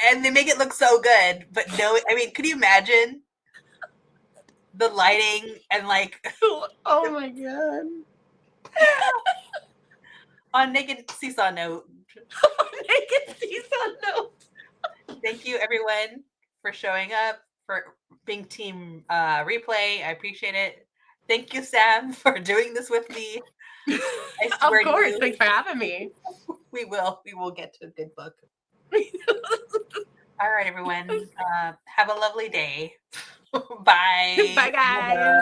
Speaker 1: And they make it look so good, but no, I mean, could you imagine the lighting and like?
Speaker 2: Oh my God.
Speaker 1: On Naked Seesaw note. Thank you, everyone, for showing up, for being team replay. I appreciate it. Thank you, Sam, for doing this with me.
Speaker 2: Of course. Thanks for having me.
Speaker 1: We will get to a good book. All right, everyone. Have a lovely day. Bye.
Speaker 2: Bye, guys.